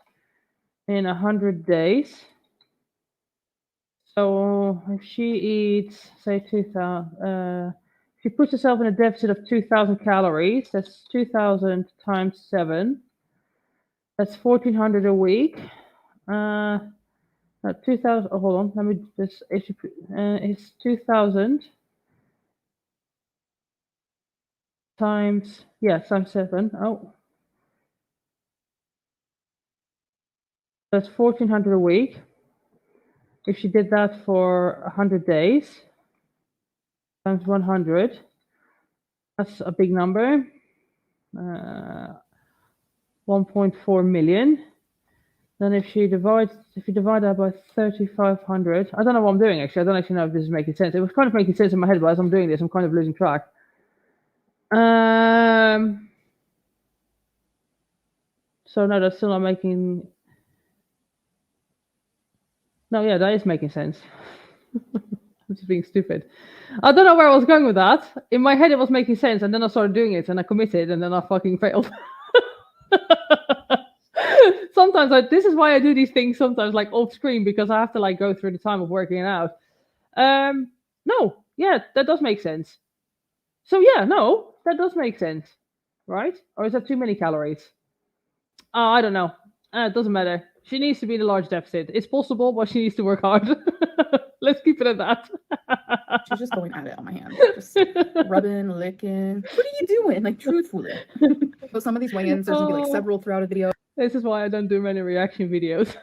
in 100 days. So if she eats, say 2,000, she puts herself in a deficit of 2,000 calories. That's 2,000 times 7. That's 1,400 a week. 2,000. Oh, hold on. Let me just. It's 2,000 times. Yeah, times 7. Oh, that's 1,400 a week. If she did that for 100 days, times 100, that's a big number. 1.4 million. Then if you divide that by 3,500, I don't know what I'm doing actually. I don't actually know if this is making sense. It was kind of making sense in my head, but as I'm doing this, I'm kind of losing track. So no, that's still not making. No, yeah, that is making sense. I'm just being stupid. I don't know where I was going with that. In my head, it was making sense, and then I started doing it, and I committed, and then I fucking failed. Sometimes this is why I do these things sometimes like off screen, because I have to like go through the time of working it out. No, yeah, that does make sense. So yeah, no, that does make sense, right? Or is that too many calories? Oh, I don't know. It doesn't matter. She needs to be in a large deficit. It's possible, but she needs to work hard. Let's keep it at that.
She's just going at it on my hand, just rubbing, licking. What are you doing? Like, truthfully. So some of these weigh-ins, there's gonna be like several throughout a video.
This is why I don't do many reaction videos.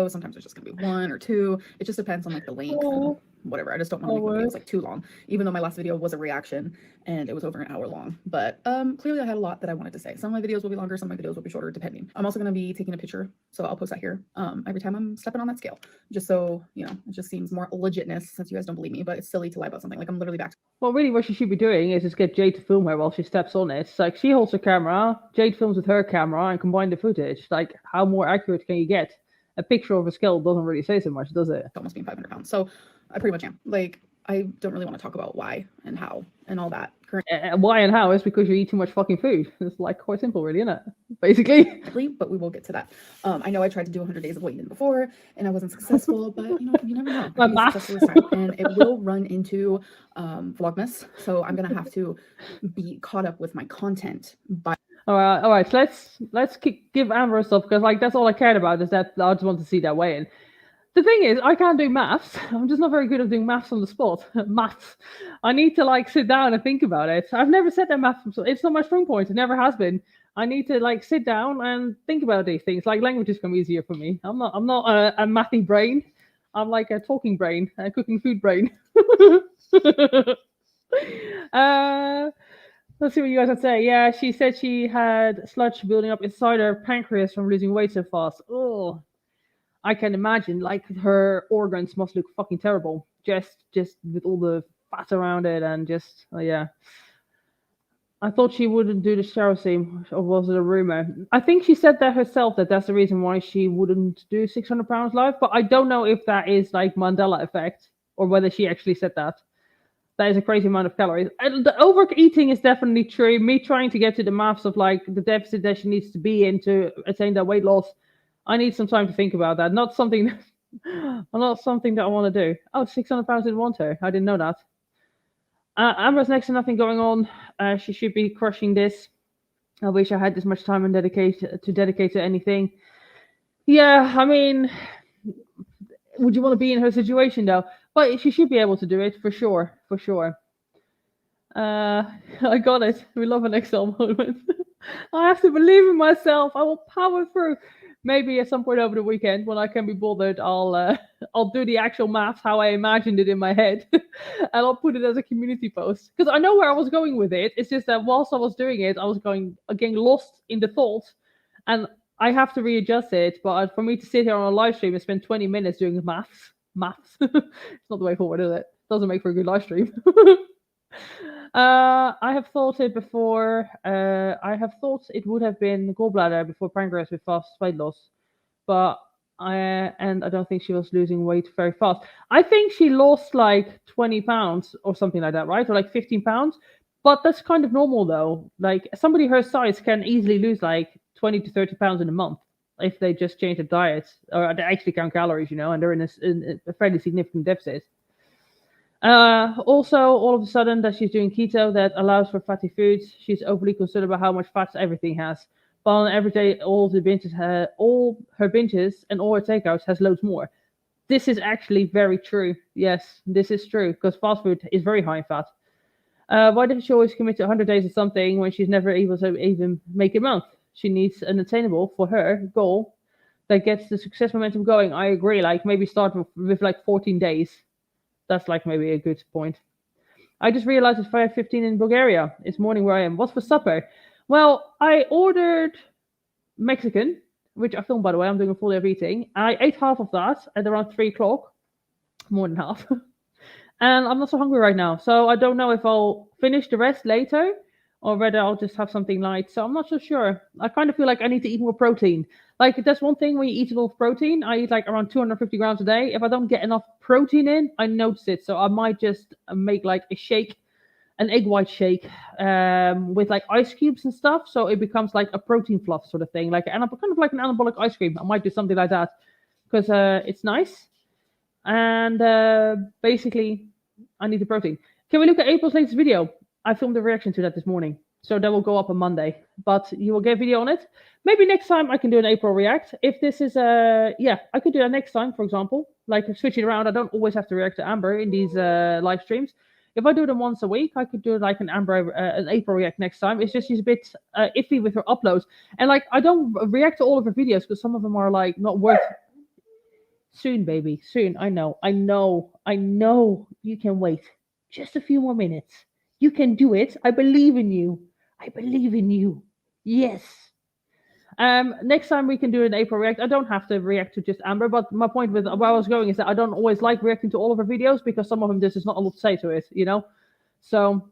Sometimes there's just gonna be 1 or 2. It just depends on like the length and whatever. I just don't want to make the videos like too long, even though my last video was a reaction and it was over an hour long. But clearly I had a lot that I wanted to say. Some of my videos will be longer, some of my videos will be shorter, depending. I'm also going to be taking a picture, so I'll post that here every time I'm stepping on that scale, just so you know, it just seems more legitness, since you guys don't believe me. But it's silly to lie about something. Like, I'm literally back.
Well, really what she should be doing is just get Jade to film her while she steps on it. It's like she holds her camera, Jade films with her camera, and combine the footage. Like, how more accurate can you get? A picture of a scale doesn't really say so much, does it?
Almost being 500 pounds. So I pretty much am. Like, I don't really want to talk about why and how and all that.
Why and how is because you eat too much fucking food. It's like quite simple, really, isn't it? Basically.
But we will get to that. I know I tried to do 100 days of weight in before and I wasn't successful, but you know, you never know. And it will run into Vlogmas. So I'm gonna have to be caught up with my content by.
All right. So let's give Amber stuff, because like that's all I cared about is that I just want to see that weigh in. The thing is, I can't do maths. I'm just not very good at doing maths on the spot. Maths. I need to like sit down and think about it. I've never said that maths. It's not my strong point. It never has been. I need to like sit down and think about these things. Like, languages come easier for me. I'm not a mathy brain. I'm like a talking brain, a cooking food brain. Let's see what you guys have to say. Yeah, she said she had sludge building up inside her pancreas from losing weight so fast. Oh, I can imagine. Like her organs must look fucking terrible, just with all the fat around it and just yeah. I thought she wouldn't do the shower scene, or was it a rumor? I think she said that herself, that that's the reason why she wouldn't do 600 pounds live. But I don't know if that is like Mandela effect or whether she actually said that. That is a crazy amount of calories. And the overeating is definitely true. Me trying to get to the maths of like the deficit that she needs to be in to attain that weight loss. I need some time to think about that. Not something, not something that I want to do. Oh, 600 pounds didn't want her. I didn't know that. Amber's next to nothing going on. She should be crushing this. I wish I had this much time and dedicate to anything. Yeah, I mean, would you want to be in her situation though? But she should be able to do it for sure, for sure. I got it. We love an Excel moment. I have to believe in myself. I will power through. Maybe at some point over the weekend when I can be bothered, I'll do the actual maths how I imagined it in my head, and I'll put it as a community post because I know where I was going with it. It's just that whilst I was doing it, I was getting lost in the thought, and I have to readjust it. But for me to sit here on a live stream and spend 20 minutes doing maths, it's not the way forward, is it? Doesn't make for a good live stream. I have thought it before. I have thought it would have been gallbladder before pancreas with fast weight loss, but I don't think she was losing weight very fast. I think she lost like 20 pounds or something like that, right? Or like 15 pounds. But that's kind of normal though. Like somebody her size can easily lose like 20 to 30 pounds in a month if they just change their diet or they actually count calories, and they're in a fairly significant deficit. Also, all of a sudden that she's doing keto that allows for fatty foods, she's overly concerned about how much fat everything has. But on every day, all her binges and all her takeouts has loads more. This is actually very true. Yes, this is true because fast food is very high in fat. Why does she always commit to 100 days or something when she's never able to even make a month? She needs an attainable for her goal that gets the success momentum going. I agree. Like maybe start with like 14 days. That's like maybe a good point. I just realized it's 5:15 in Bulgaria. It's morning where I am. What's for supper? Well, I ordered Mexican, which I filmed by the way. I'm doing a full day of eating. I ate half of that at around 3 o'clock, more than half. And I'm not so hungry right now. So I don't know if I'll finish the rest later or whether I'll just have something light. So I'm not so sure. I kind of feel like I need to eat more protein. Like that's one thing when you eat a lot of protein. I eat like around 250 grams a day. If I don't get enough protein in, I notice it. So I might just make like a shake, an egg white shake, with like ice cubes and stuff. So it becomes like a protein fluff sort of thing, like kind of like an anabolic ice cream. I might do something like that because it's nice. And basically, I need the protein. Can we look at April's latest video? I filmed a reaction to that this morning. So that will go up on Monday. But you will get a video on it. Maybe next time I can do an April react. If this is yeah, I could do that next time, for example. Like switch it around. I don't always have to react to Amber in these live streams. If I do them once a week, I could do like an April react next time. It's just she's a bit iffy with her uploads. And like I don't react to all of her videos because some of them are like not worth. Soon, baby. Soon. I know. You can wait. Just a few more minutes. You can do it. I believe in you. Yes. Next time we can do an April react. I don't have to react to just Amber, but my point with where I was going is that I don't always like reacting to all of her videos because some of them there's just not a lot to say to it, So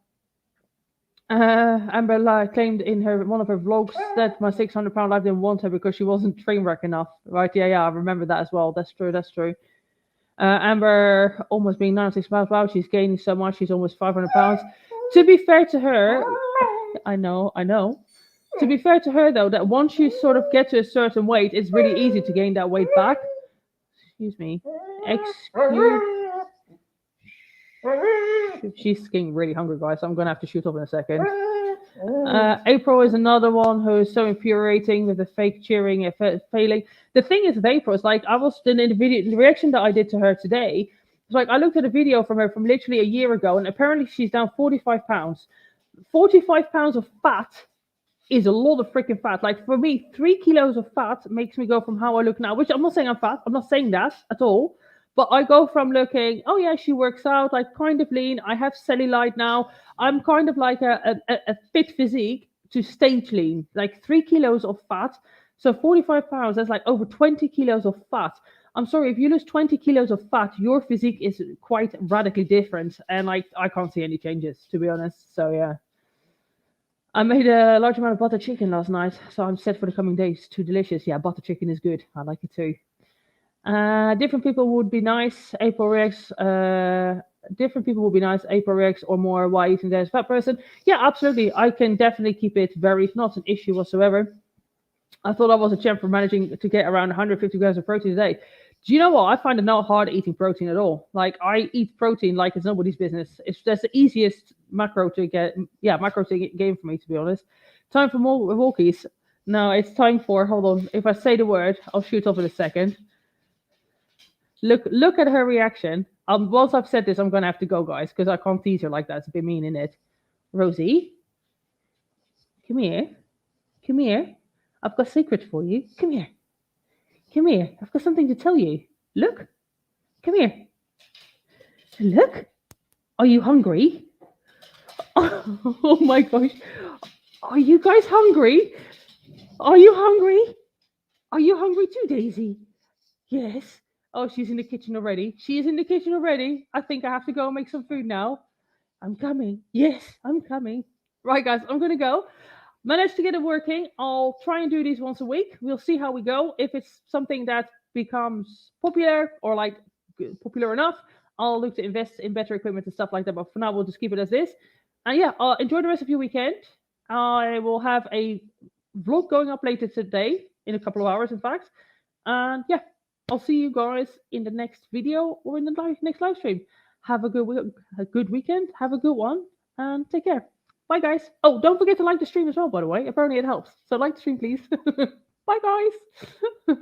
Amber claimed in one of her vlogs that my 600-pound life didn't want her because she wasn't train wreck enough, right? Yeah, I remember that as well. That's true. Amber almost being 96 pounds. Wow, she's gaining so much. She's almost 500 pounds. To be fair to her, I know. To be fair to her, though, that once you sort of get to a certain weight, it's really easy to gain that weight back. Excuse me. She's getting really hungry, guys. So I'm going to have to shoot off in a second. April is another one who is so infuriating with the fake cheering and failing. The thing is with April, is like I was in the video, the reaction that I did to her today. It's like I looked at a video from her from literally a year ago, and apparently she's down 45 pounds. 45 pounds of fat is a lot of freaking fat. Like for me, 3 kilos of fat makes me go from how I look now, which I'm not saying I'm fat. I'm not saying that at all. But I go from looking, oh yeah, she works out, like kind of lean. I have cellulite now. I'm kind of like a fit physique to stage lean, like 3 kilos of fat. So 45 pounds, that's like over 20 kilos of fat. I'm sorry, if you lose 20 kilos of fat, your physique is quite radically different. And like, I can't see any changes, to be honest. So yeah. I made a large amount of butter chicken last night, so I'm set for the coming days. Too delicious. Yeah, butter chicken is good. I like it too. Different people would be nice. Aporex. Different people would be nice. Aporex or more. Why eating that as a fat person? Yeah, absolutely. I can definitely keep it very. Not an issue whatsoever. I thought I was a champ for managing to get around 150 grams of protein a day. Do you know what? I find it not hard eating protein at all. Like I eat protein like it's nobody's business. That's the easiest macro to get. Yeah, macro to gain for me, to be honest. Time for more walkies. No, it's time for. Hold on. If I say the word, I'll shoot off in a second. Look at her reaction. Once I've said this, I'm gonna have to go, guys, because I can't tease her like that. It's a bit mean, isn't it? Rosie, come here. Come here. I've got a secret for you. Come here. Come here. I've got something to tell you. Look. Come here. Look. Are you hungry? Oh my gosh. Are you guys hungry? Are you hungry? Are you hungry too, Daisy? Yes. Oh, she's in the kitchen already. She is in the kitchen already. I think I have to go and make some food now. I'm coming. Yes, I'm coming. Right, guys, I'm going to go. Managed to get it working. I'll try and do these once a week. We'll see how we go. If it's something that becomes popular or like popular enough, I'll look to invest in better equipment and stuff like that. But for now, we'll just keep it as this. And yeah, enjoy the rest of your weekend. I will have a vlog going up later today, in a couple of hours, in fact. And yeah, I'll see you guys in the next video or in the next live stream. Have a good weekend. Have a good one, and take care. Bye, guys. Oh, don't forget to like the stream as well, by the way. Apparently it helps. So like the stream, please. Bye, guys.